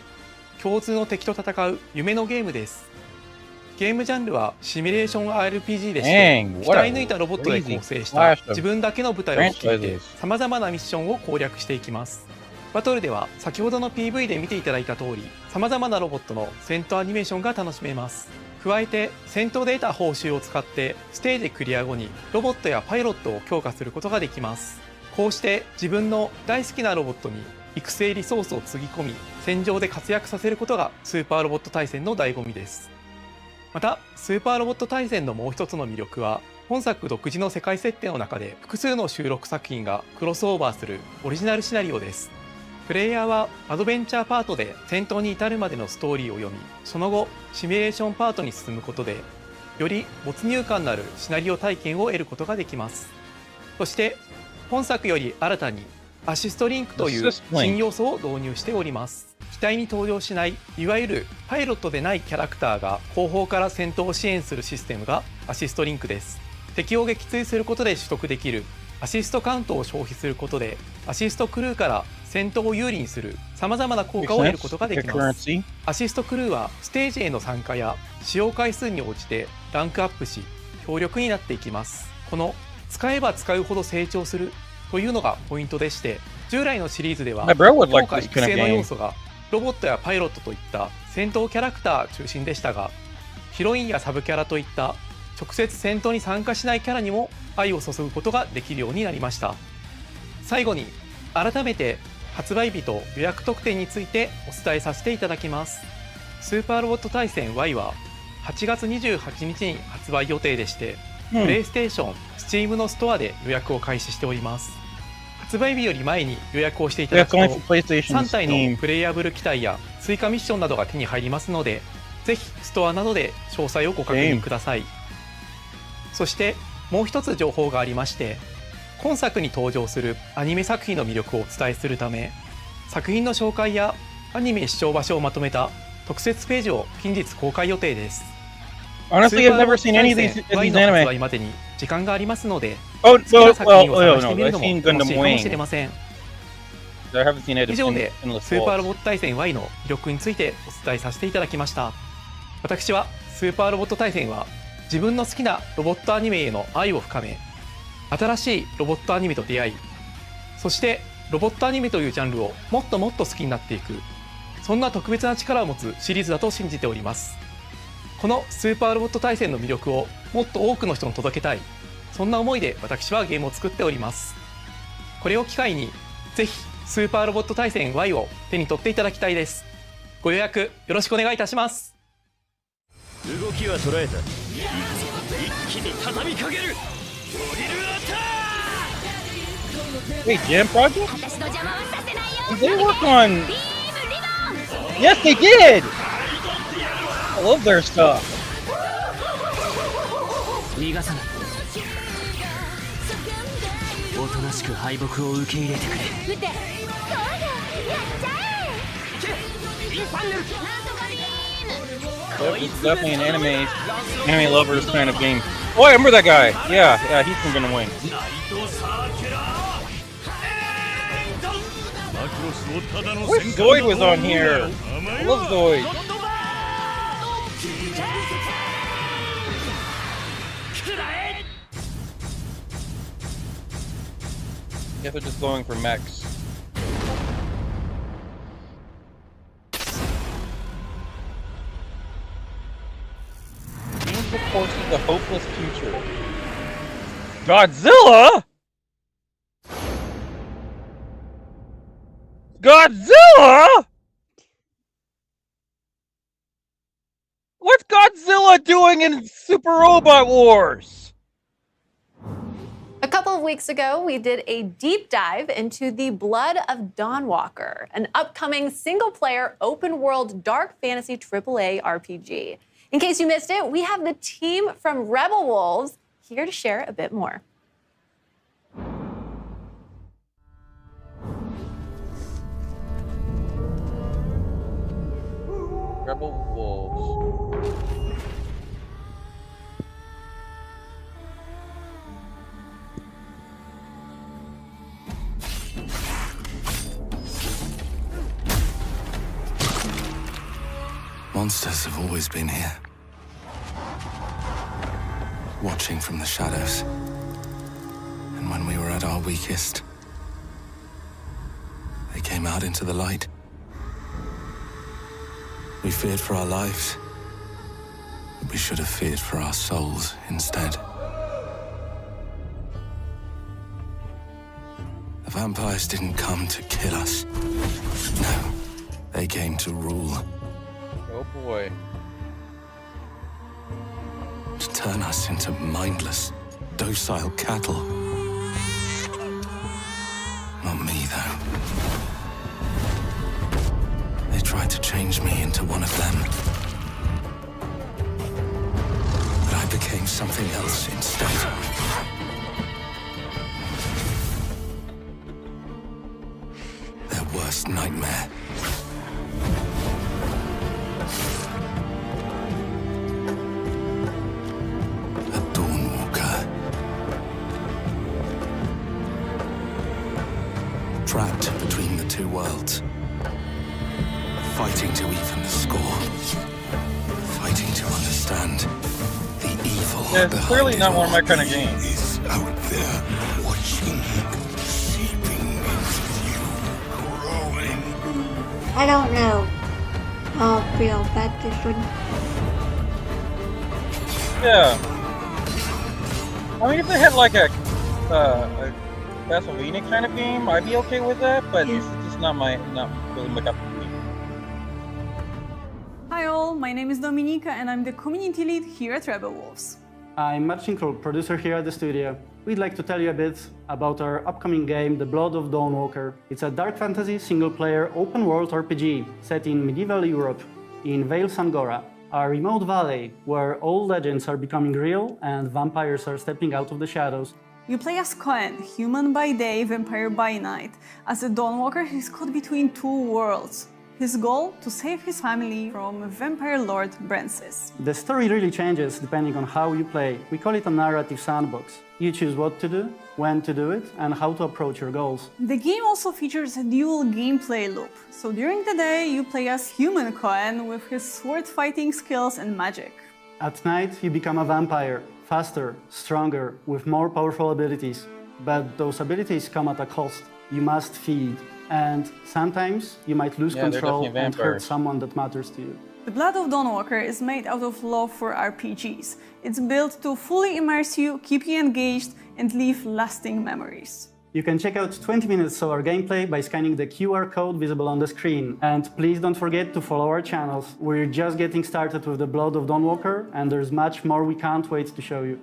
共通の敵と戦う夢のゲームです。ゲームジャンルはシミュレーション RPG でして、鍛え抜いたロボットで構成した自分だけの部隊を率いてさまざまなミッションを攻略していきます。バトルでは先ほどの PV で見ていただいた通り、さまざまなロボットの戦闘アニメーションが楽しめます。加えて戦闘で得た報酬を使ってステージクリア後にロボットやパイロットを強化することができます。こうして自分の大好きなロボットに育成リソースをつぎ込み、戦場で活躍させることがスーパーロボット対戦の醍醐味です。またスーパーロボット対戦のもう一つの魅力は、本作独自の世界設定の中で複数の収録作品がクロスオーバーするオリジナルシナリオです。プレイヤーはアドベンチャーパートで戦闘に至るまでのストーリーを読み、その後シミュレーションパートに進むことでより没入感のあるシナリオ体験を得ることができます。そして本作より新たにアシストリンクという新要素を導入しております。機体に登場しないいわゆるパイロットでないキャラクターが後方から戦闘を支援するシステムがアシストリンクです。敵を撃墜することで取得できるアシストカウントを消費することで、アシストクルーから戦闘を有利にするさまざまな効果を得ることができます。アシストクルーはステージへの参加や使用回数に応じてランクアップし強力になっていきます。この使えば使うほど成長するというのがポイントでして、従来のシリーズでは強化育成の要素がロボットやパイロットといった戦闘キャラクター中心でしたが、ヒロインやサブキャラといった直接戦闘に参加しないキャラにも愛を注ぐことができるようになりました。最後に改めて発売日と予約特典についてお伝えさせていただきます。スーパーロボット対戦 Y は8月28日に発売予定でして、プレイステーション、Steam のストアで予約を開始しております。発売日より前に予約をしていただくと3体のプレイヤブル機体や追加ミッションなどが手に入りますので、ぜひストアなどで詳細をご確認ください。そしてもう一つ情報がありまして、今作に登場するアニメ作品の魅力をお伝えするため、作品の紹介やアニメ視聴場所をまとめた特設ページを近日公開予定です。Honestly, I've never seen any of these anime. 発売までに時間がありますので、好きな作品を探してみるのも楽しいかもしれません。以上でスーパーロボット対戦 Y の魅力についてお伝えさせていただきました。私はスーパーロボット対戦は自分の好きなロボットアニメへの愛を深め、新しいロボットアニメと出会い、そしてロボットアニメというジャンルをもっともっと好きになっていく、そんな特別な力を持つシリーズだと信じております。このスーパーロボット対戦の魅力をもっと多くの人に届けたい、そんな思いで私はゲームを作っております。これを機会にぜひスーパーロボット対戦 Y を手に取っていただきたいです。ご予約よろしくお願いいたします。動きは捉えた。一気に畳みかける。ドリルアター Wait, Jam Project? Did they work on? Yes, they did! I love their stuff. 逃がさない。おとなしく敗北を受け入れてくれ。撃て。そうだ、やっちゃえ。インファンネル。This is definitely an anime lovers kind of game. Oh, I remember that guy. Yeah, he's gonna win. I wish Zoid was on here. I love Zoid. I guess they're just going for mechs. Games of course is the hopeless future. Godzilla? Godzilla? What's Godzilla doing in Super Robot Wars? A couple of weeks ago, we did a deep dive into The Blood of Dawnwalker, an upcoming single-player, open-world, dark fantasy AAA RPG. In case you missed it, we have the team from Rebel Wolves here to share a bit more. Rebel Wolves. Monsters have always been here, watching from the shadows. And when we were at our weakest, they came out into the light. We feared for our lives, but we should have feared for our souls instead. The vampires didn't come to kill us. No, they came to rule. Oh boy. To turn us into mindless, docile cattle. Not me, though. They tried to change me into one of them. But I became something else instead. Their worst nightmare. Trapped between the two worlds. Fighting to even the score. Fighting to understand the evil. Yeah, it's clearly not one of my kind of games. Is out there watching, seeping into you, growing. I don't know. I'll feel bad this one. Yeah. I mean, if they had like a Castlevania kind of game, I'd be okay with that, but this is just not really my cup of tea. Hi all, my name is Dominika and I'm the community lead here at Rebel Wolves. I'm Marcin Król, producer here at the studio. We'd like to tell you a bit about our upcoming game, The Blood of Dawnwalker. It's a dark fantasy single-player open-world RPG set in medieval Europe in Vale Sangora, a remote valley where old legends are becoming real and vampires are stepping out of the shadows. You play as Cohen, human by day, vampire by night. As a Dawnwalker, he's caught between two worlds. His goal? To save his family from vampire lord Brancis. The story really changes depending on how you play. We call it a narrative sandbox. You choose what to do, when to do it, and how to approach your goals. The game also features a dual gameplay loop. So during the day, you play as human Cohen with his sword fighting skills and magic. At night, you become a vampire, faster, stronger, with more powerful abilities. But those abilities come at a cost. You must feed, and sometimes you might lose control and hurt someone that matters to you. The Blood of Dawnwalker is made out of love for RPGs. It's built to fully immerse you, keep you engaged, and leave lasting memories. You can check out 20 minutes of our gameplay by scanning the QR code visible on the screen. And please don't forget to follow our channels. We're just getting started with The Blood of Dawnwalker, and there's much more we can't wait to show you.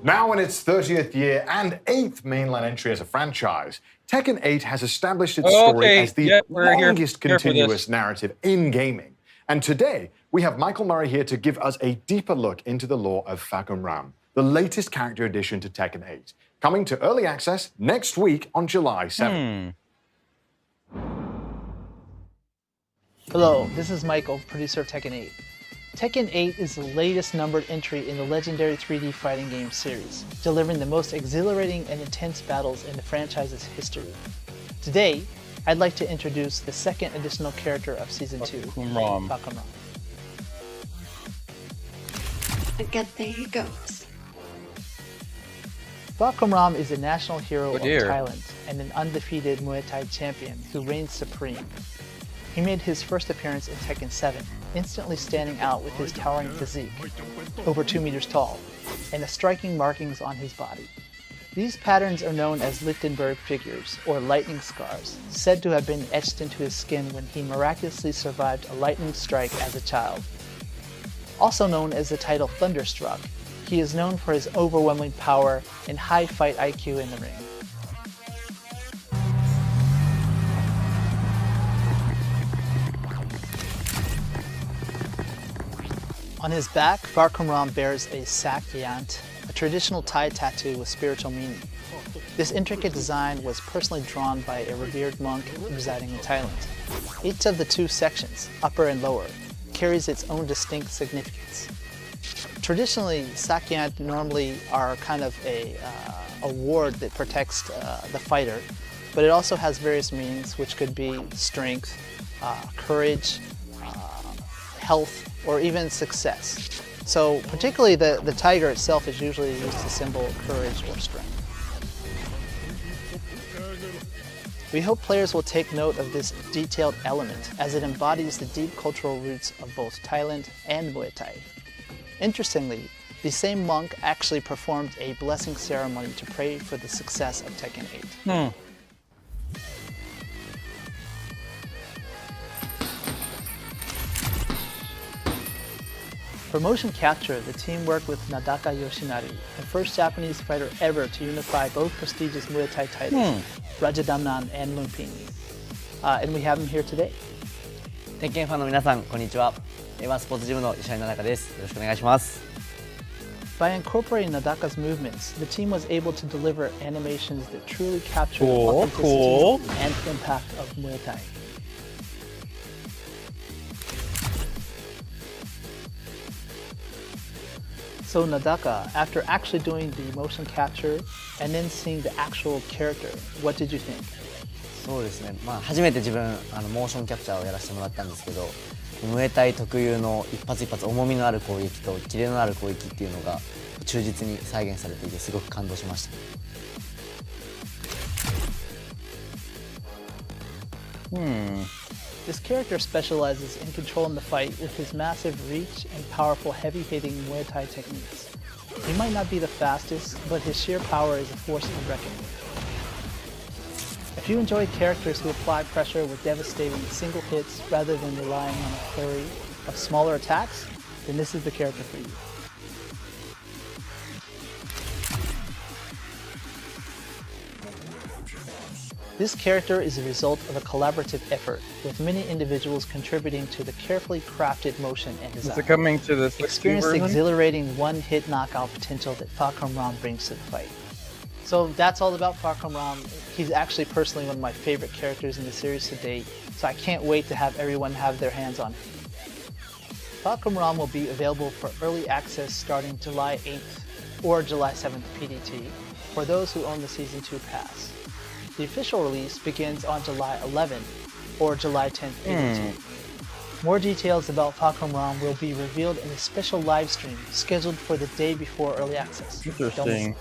Now in its 30th year and 8th mainline entry as a franchise, Tekken 8 has established its story as the longest continuous narrative in gaming. And today, we have Michael Murray here to give us a deeper look into the lore of Fakumram, the latest character addition to Tekken 8, coming to early access next week on July 7th. Hello, this is Michael, producer of Tekken 8. Tekken 8 is the latest numbered entry in the legendary 3D fighting game series, delivering the most exhilarating and intense battles in the franchise's history. Today, I'd like to introduce the second additional character of Season 2, Fakumram. Okay, there he goes. Fakumram is a national hero of Thailand and an undefeated Muay Thai champion who reigns supreme. He made his first appearance in Tekken 7, instantly standing out with his towering physique, over 2 meters tall, and the striking markings on his body. These patterns are known as Lichtenberg figures, or lightning scars, said to have been etched into his skin when he miraculously survived a lightning strike as a child. Also known as the title Thunderstruck, he is known for his overwhelming power and high fight IQ in the ring. On his back, Farkamram bears a Sakyant, a traditional Thai tattoo with spiritual meaning. This intricate design was personally drawn by a revered monk residing in Thailand. Each of the two sections, upper and lower, carries its own distinct significance. Traditionally, Sakyant normally are kind of a ward that protects the fighter, but it also has various meanings, which could be strength, courage, health, or even success. So particularly the tiger itself is usually used to symbol courage or strength. We hope players will take note of this detailed element as it embodies the deep cultural roots of both Thailand and Muay Thai. Interestingly, the same monk actually performed a blessing ceremony to pray for the success of Tekken 8. For motion capture, the team worked with Nadaka Yoshinari, the first Japanese fighter ever to unify both prestigious Muay Thai titles, Rajadamnan and Lumpini. And we have him here today. 鉄拳ファンの皆さん、こんにちは。A1 スポーツジムの吉谷奈々です。よろしくお願いします。By incorporating Nadaka's movements, the team was able to deliver animations that truly capture the authenticity and impact of Muay Thai. So Nadaka, after actually doing the motion capture and then seeing the actual character, what did you think? そうですね、初めて自分モーションキャプチャーをやらせてもらったんですけど、ムエタイ特有の一発一発重みのある攻撃とキレのある攻撃っていうのが忠実に再現されていてすごく感動しました。This character specializes in controlling the fight with his massive reach and powerful heavy-hitting Muay Thai techniques. He might not be the fastest, but his sheer power is a force to reckon with. If you enjoy characters who apply pressure with devastating single hits rather than relying on a flurry of smaller attacks, then this is the character for you. This character is a result of a collaborative effort, with many individuals contributing to the carefully crafted motion and design. Is it coming to this Experience the exhilarating one-hit knockout potential that Farkamram brings to the fight. So that's all about Farkamram. He's actually personally one of my favorite characters in the series to date, so I can't wait to have everyone have their hands on him. Farkamram will be available for early access starting July 8th or July 7th PDT for those who own the Season 2 Pass. The official release begins on July 11th or July 10th PDT. More details about Farkamram will be revealed in a special live stream scheduled for the day before early access. Interesting.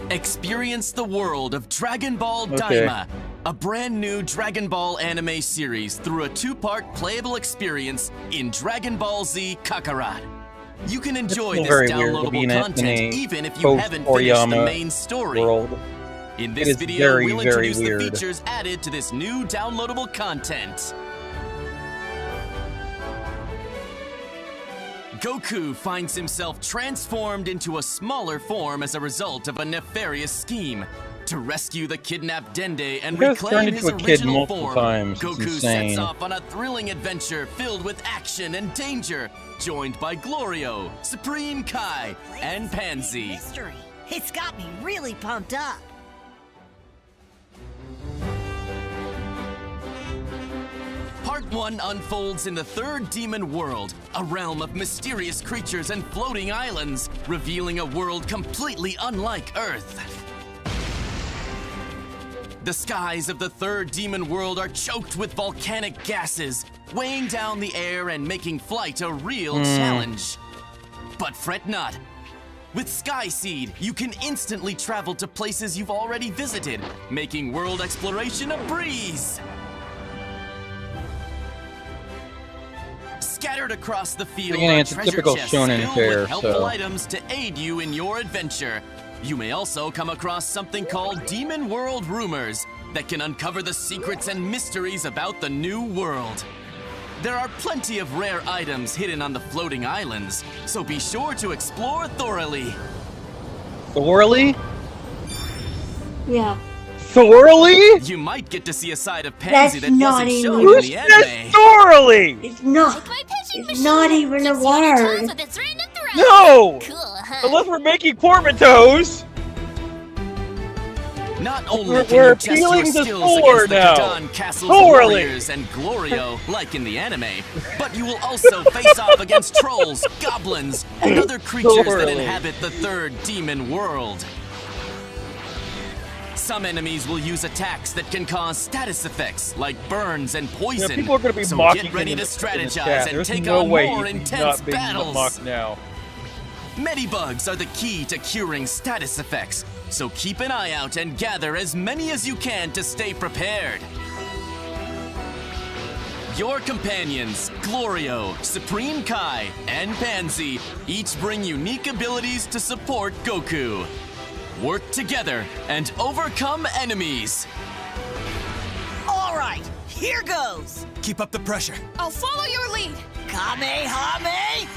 Experience the world of Dragonball Daima, a brand new Dragon Ball anime series through a two-part playable experience in Dragon Ball Z Kakarot. You can enjoy this downloadable content even if you haven't finished the main story. In this video, we'll introduce the features added to this new downloadable content. Goku finds himself transformed into a smaller form as a result of a nefarious scheme. To rescue the kidnapped Dende and reclaim his original form, Goku sets off on a thrilling adventure filled with action and danger, joined by Glorio, Supreme Kai, and Pansy. Mystery. It's got me really pumped up. Part 1 unfolds in the third demon world, a realm of mysterious creatures and floating islands, revealing a world completely unlike Earth. The skies of the third demon world are choked with volcanic gases, weighing down the air and making flight a real challenge. But fret not. With Sky Seed, you can instantly travel to places you've already visited, making world exploration a breeze. Scattered across the field Again, are it's a treasure typical chests shonen filled fare, with helpful so- items to aid you in your adventure. You may also come across something called Demon World Rumors that can uncover the secrets and mysteries about the new world. There are plenty of rare items hidden on the floating islands, so be sure to explore thoroughly. Thoroughly? Yeah. Thoroughly? You might get to see a side of Pansy That's that not wasn't even. shown Who in the says anime. Thoroughly? It's not. It's not even a word. No! Unless we're making portmanteaus. Not only We're can you test appealing your to skills Thor against the now. Kadan Castle's Thoroughly. warriors and Glorio, like in the anime, but you will also face off against trolls, goblins, and other creatures that Thoroughly. inhabit the third demon world. Some enemies will use attacks that can cause status effects like burns and poison. Yeah, people are going to be so mocking get ready in to the chat. strategize and There's take no on way more he's intense not being battles. mocked now. Medibugs are the key to curing status effects, so keep an eye out and gather as many as you can to stay prepared. Your companions, Glorio, Supreme Kai, and Pansy, each bring unique abilities to support Goku. Work together and overcome enemies. All right, here goes. Keep up the pressure. I'll follow your lead. Kamehameha!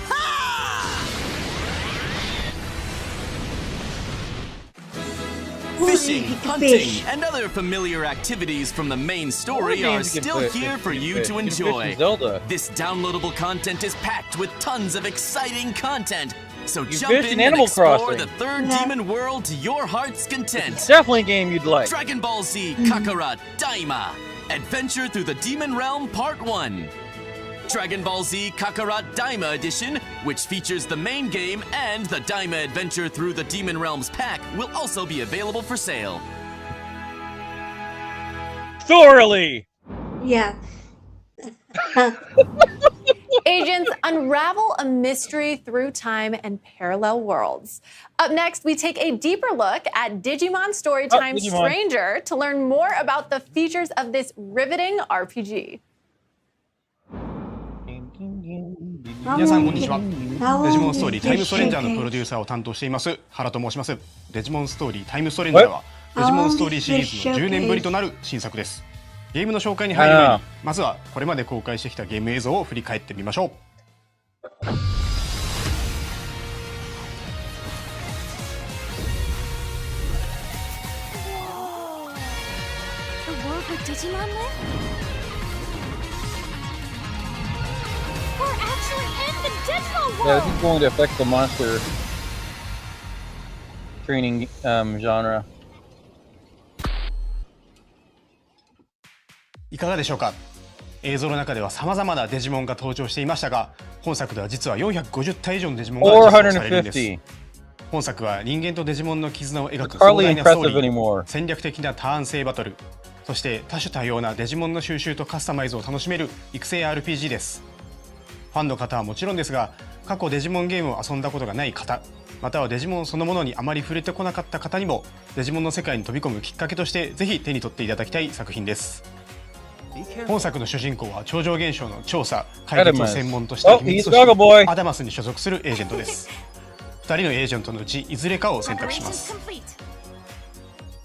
Fishing, hunting, and other familiar activities from the main story are still here for you to enjoy. This downloadable content is packed with tons of exciting content. So jump fished in in and Animal explore Crossing. the third demon world to your heart's content. It's definitely a game you'd like. Dragon Ball Z Kakarot Daima. Adventure through the Demon Realm Part 1. Dragon Ball Z Kakarot Daima Edition, which features the main game and the Daima Adventure Through the Demon Realms pack, will also be available for sale. Thoroughly. Yeah. Agents unravel a mystery through time and parallel worlds. Up next, we take a deeper look at Digimon Storytime Digimon. Stranger to learn more about the features of this riveting RPG. 皆さんこんにちは。デジモンストーリータイムストレンジャーのプロデューサーを担当しています原と申します。デジモンストーリータイムストレンジャーはデジモンストーリーシリーズの10年ぶりとなる新作です。ゲームの紹介に入る前にまずはこれまで公開してきたゲーム映像を振り返ってみましょう。 The world with Digimon live? We're actually in the Digimon Yeah, world! this is going to affect the monster training genre. いかがでしょうか。映像の中では様々なデジモンが登場していましたが、本作では実は450体以上のデジモンが実装されるんです。本作は人間とデジモンの絆を描く壮大なストーリー、戦略的なターン制バトル、そして多種多様なデジモンの収集とカスタマイズを楽しめる育成 RPG です。ファンの方はもちろんですが、過去デジモンゲームを遊んだことがない方、またはデジモンそのものにあまり触れてこなかった方にもデジモンの世界に飛び込むきっかけとしてぜひ手に取っていただきたい作品です。本作の主人公は超常現象の調査・解決を専門とした秘密組織アダマスに所属するエージェントです。2人のエージェントのうちいずれかを選択します。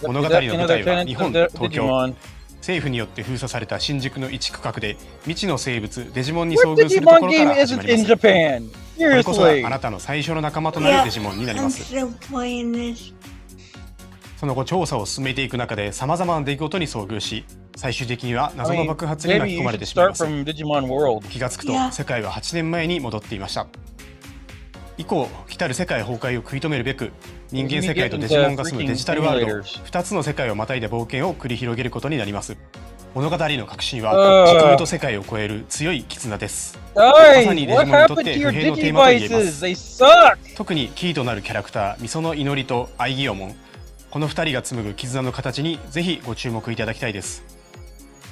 物語の舞台は日本、東京。政府によって封鎖された新宿の一区画で未知の生物デジモンに遭遇するところから始まります。これこそがあなたの最初の仲間となるデジモンになります。その後調査を進めていく中で様々な出来事に遭遇し、最終的には謎の爆発に巻き込まれてしまいます。気がつくと世界は8年前に戻っていました。以降、来たる世界崩壊を食い止めるべく、人間世界とデジモンが住むデジタルワールド、2つの世界をまたいだ冒険を繰り広げることになります。物語の核心は時空と世界を超える強い絆です。まさにデジモンにとって不平のテーマと言えます。特にキーとなるキャラクター、ミソの祈りとアイギオモン、この2人が紡ぐ絆の形にぜひご注目いただきたいです。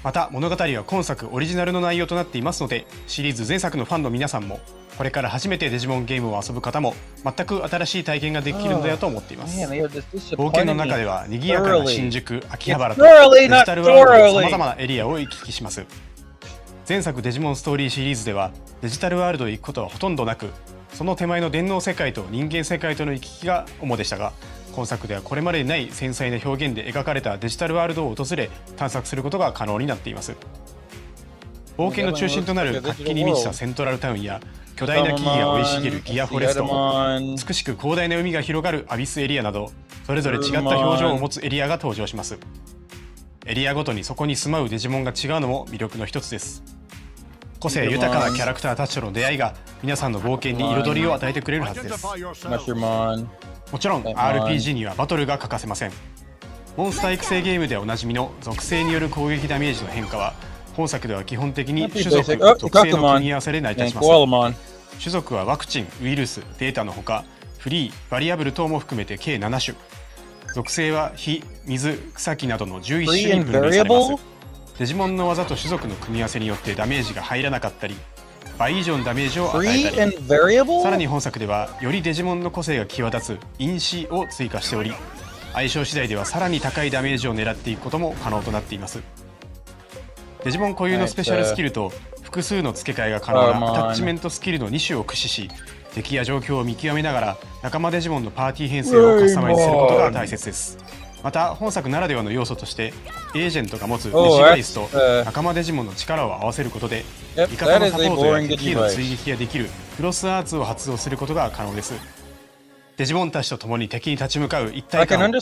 また物語は今作オリジナルの内容となっていますので、シリーズ前作のファンの皆さんもこれから初めてデジモンゲームを遊ぶ方も全く新しい体験ができるのだと思っています。冒険の中では賑やかな新宿、秋葉原とデジタルワールドのさまざまなエリアを行き来します。前作デジモンストーリーシリーズではデジタルワールドへ行くことはほとんどなく、その手前の電脳世界と人間世界との行き来が主でしたが、今作ではこれまでにない繊細な表現で描かれたデジタルワールドを訪れ探索することが可能になっています。冒険の中心となる活気に満ちたセントラルタウンや巨大な木々が生い茂るギアフォレスト、美しく広大な海が広がるアビスエリアなど、それぞれ違った表情を持つエリアが登場します。エリアごとにそこに住まうデジモンが違うのも魅力の一つです。個性豊かなキャラクターたちとの出会いが皆さんの冒険に彩りを与えてくれるはずです。もちろん RPG にはバトルが欠かせません。モンスター育成ゲームでおなじみの属性による攻撃ダメージの変化は、本作では基本的に種族、属性の組み合わせで成り立ちます。種族はワクチン、ウイルス、データのほか、フリー、バリアブル等も含めて計7種。属性は火、水、草木などの11種に分類されます。デジモンの技と種族の組み合わせによってダメージが入らなかったり、倍以上のダメージを与えたり、さらに本作ではよりデジモンの個性が際立つ因子を追加しており、相性次第ではさらに高いダメージを狙っていくことも可能となっています。デジモン固有のスペシャルスキルと複数の付け替えが可能なアタッチメントスキルの2種を駆使し、敵や状況を見極めながら仲間デジモンのパーティー編成をカスタマイズすることが大切です。また本作ならではの要素としてエージェントが持つデジバイスと仲間デジモンの力を合わせることで味方のサポートや敵への追撃ができるクロスアーツを発動することが可能です。デジモンたちと共に敵に立ち向かう一体感をぜ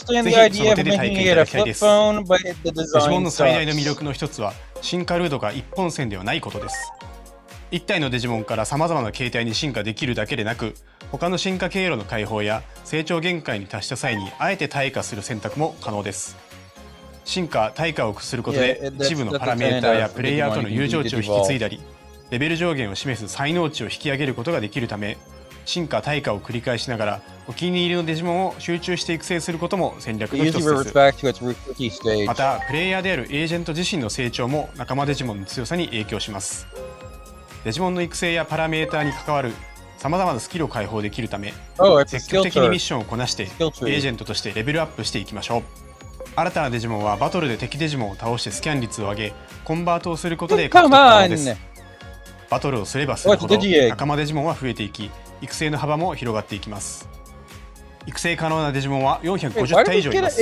ひその手で体験いただきたいです。デジモンの最大の魅力の一つは進化ルートが一本線ではないことです。一体のデジモンからさまざまな形態に進化できるだけでなく、他の進化経路の解放や成長限界に達した際にあえて退化する選択も可能です。進化・退化を駆することで一部のパラメーターやプレイヤーとの友情値を引き継いだり、レベル上限を示す才能値を引き上げることができるため、進化・退化を繰り返しながらお気に入りのデジモンを集中して育成することも戦略の一つです。またプレイヤーであるエージェント自身の成長も仲間デジモンの強さに影響します。デジモンの育成やパラメーターに関わるさまざまなスキルを解放できるため、積極的にミッションをこなしてエージェントとしてレベルアップしていきましょう。新たなデジモンはバトルで敵デジモンを倒してスキャン率を上げコンバートをすることで獲得可能です。バトルをすればするほど仲間デジモンは増えていき、育成の幅も広がっていきます。育成可能なデジモンは450体以上います。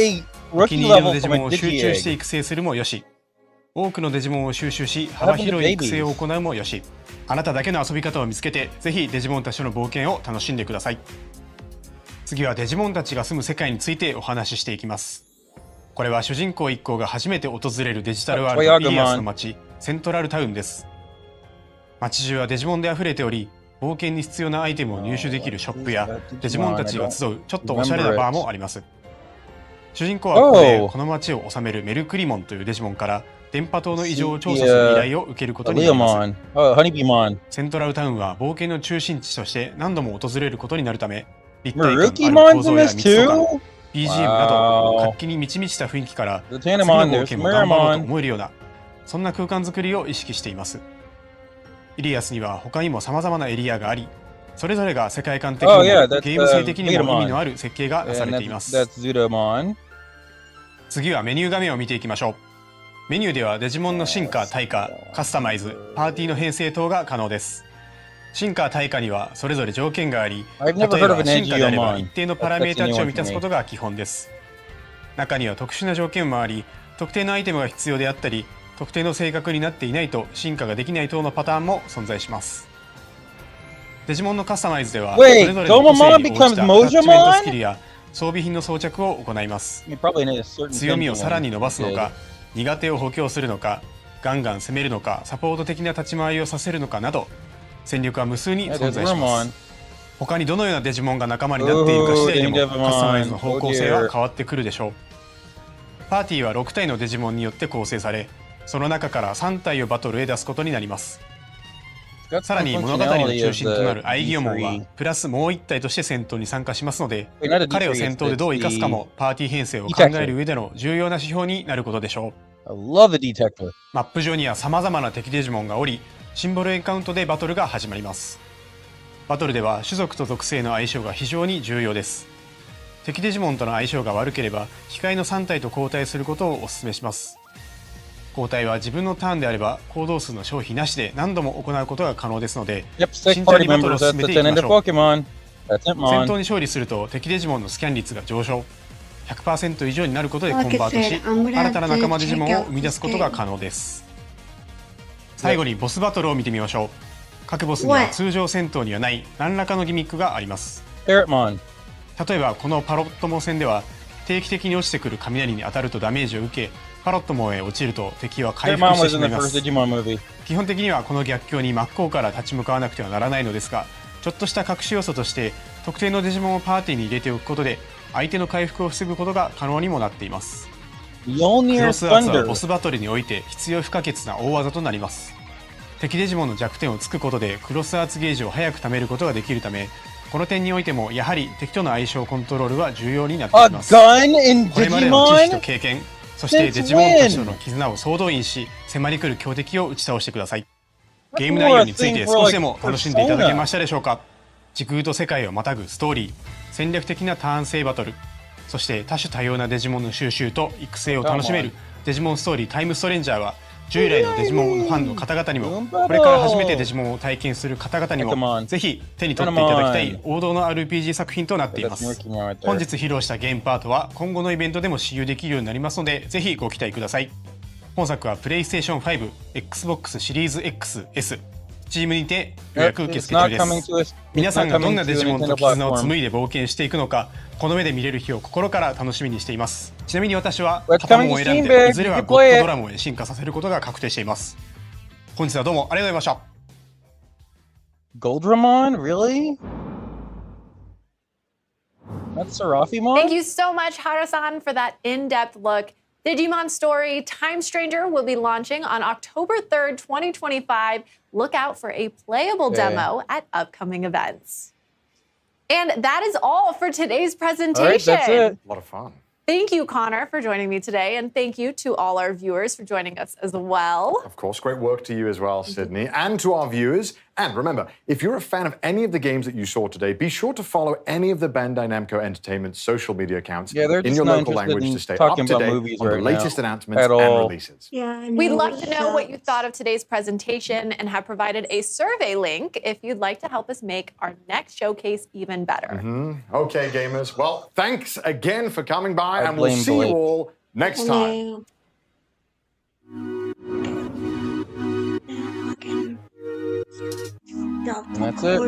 お気に入りのデジモンを集中して育成するもよし、多くのデジモンを収集し幅広い育成を行うもよし、あなただけの遊び方を見つけてぜひデジモンたちとの冒険を楽しんでください。次はデジモンたちが住む世界についてお話ししていきます。これは主人公一行が初めて訪れるデジタルワールドイリアスの街セントラルタウンです。街中はデジモンで溢れており、冒険に必要なアイテムを入手できるショップやデジモンたちが集うちょっとおしゃれなバーもあります。主人公はここでこの街を治めるメルクリモンというデジモンから電波塔の異常を調査する依頼を受けることになります。セントラルタウンは冒険の中心地として何度も訪れることになるため、立体感ある構造や密度感、BGM など活気に満ち満ちた雰囲気から次の冒険も頑張ろうと思えるような、そんな空間づくりを意識しています。イリアスには他にも様々なエリアがあり、それぞれが世界観的にもゲーム性的にも意味のある設計がなされています。次はメニュー画面を見ていきましょう。メニューではデジモンの進化・退化、カスタマイズ、パーティーの編成等が可能です。進化・退化にはそれぞれ条件があり、例えば進化であれば一定のパラメータ値を満たすことが基本です。中には特殊な条件もあり、特定のアイテムが必要であったり、特定の性格になっていないと進化ができない等のパターンも存在します。デジモンのカスタマイズではそれぞれの個性に応じたアタッチメントスキルや装備品の装着を行います。強みをさらに伸ばすのか、苦手を補強するのか、ガンガン攻めるのか、サポート的な立ち回りをさせるのかなど、戦力は無数に存在します。他にどのようなデジモンが仲間になっているか次第でもカスタマイズの方向性は変わってくるでしょう。パーティーは6体のデジモンによって構成され、その中から3体をバトルへ出すことになります。さらに物語の中心となるアイギオモンはプラスもう1体として戦闘に参加しますので、彼を戦闘でどう生かすかもパーティー編成を考える上での重要な指標になることでしょう。マップ上には様々な敵デジモンがおり、シンボルエンカウントでバトルが始まります。バトルでは種族と属性の相性が非常に重要です。敵デジモンとの相性が悪ければ控えの3体と交代することをお勧めします。交代は自分のターンであれば行動数の消費なしで何度も行うことが可能ですので、慎重にバトルを進めていきましょう。戦闘に勝利すると敵デジモンのスキャン率が上昇、100% 以上になることでコンバートし、新たな仲間デジモンを生み出すことが可能です。最後にボスバトルを見てみましょう。各ボスには通常戦闘にはない何らかのギミックがあります。例えばこのパロットモ戦では定期的に落ちてくる雷に当たるとダメージを受け、パロットモへ落ちると敵は回復してしまいます。基本的にはこの逆境に真っ向から立ち向かわなくてはならないのですが、ちょっとした隠し要素として特定のデジモンをパーティーに入れておくことで相手の回復を防ぐことが可能にもなっています。クロスアーツはボスバトルにおいて必要不可欠な大技となります。敵デジモンの弱点を突くことでクロスアーツゲージを早く貯めることができるため、この点においてもやはり敵との相性コントロールは重要になってきます。これまでの知識と経験、そしてデジモンたちとの絆を総動員し、迫り来る強敵を打ち倒してください。ゲーム内容について少しでも楽しんでいただけましたでしょうか。時空と世界をまたぐストーリー、戦略的なターン制バトル、そして多種多様なデジモンの収集と育成を楽しめるデジモンストーリータイムストレンジャーは、従来のデジモンファンの方々にも、これから初めてデジモンを体験する方々にもぜひ手に取っていただきたい王道の RPG 作品となっています。本日披露したゲームパートは今後のイベントでも使用できるようになりますので、ぜひご期待ください。本作は PlayStation 5、Xbox シリーズ XS、Steam にて予約受付中です。皆さんがどんなデジモンと絆を紡いで冒険していくのか、この目で見れる日を心から楽しみにしています。ちなみに私は片門を選んで、いずれはゴッドドラムへ進化させることが確定しています。本日はどうもありがとうございました。Goldramon? Really? That's Seraphimon? Thank you so much, Hara-san, for that in-depth look. Digimon Story Time Stranger will be launching on October 3rd, 2025. Look out for a playable demo at upcoming events. And that is all for today's presentation. All right, that's it. A lot of fun. Thank you, Connor, for joining me today. And thank you to all our viewers for joining us as well. Of course, great work to you as well, Sydney, and to our viewers. And remember, if you're a fan of any of the games that you saw today, be sure to follow any of the Bandai Namco Entertainment's social media accounts in your local language to stay up to date on the latest announcements and releases. We'd love to know what you thought of today's presentation and have provided a survey link if you'd like to help us make our next showcase even better. Okay, gamers. Well, thanks again for coming by, and we'll see you all next time. And that's it.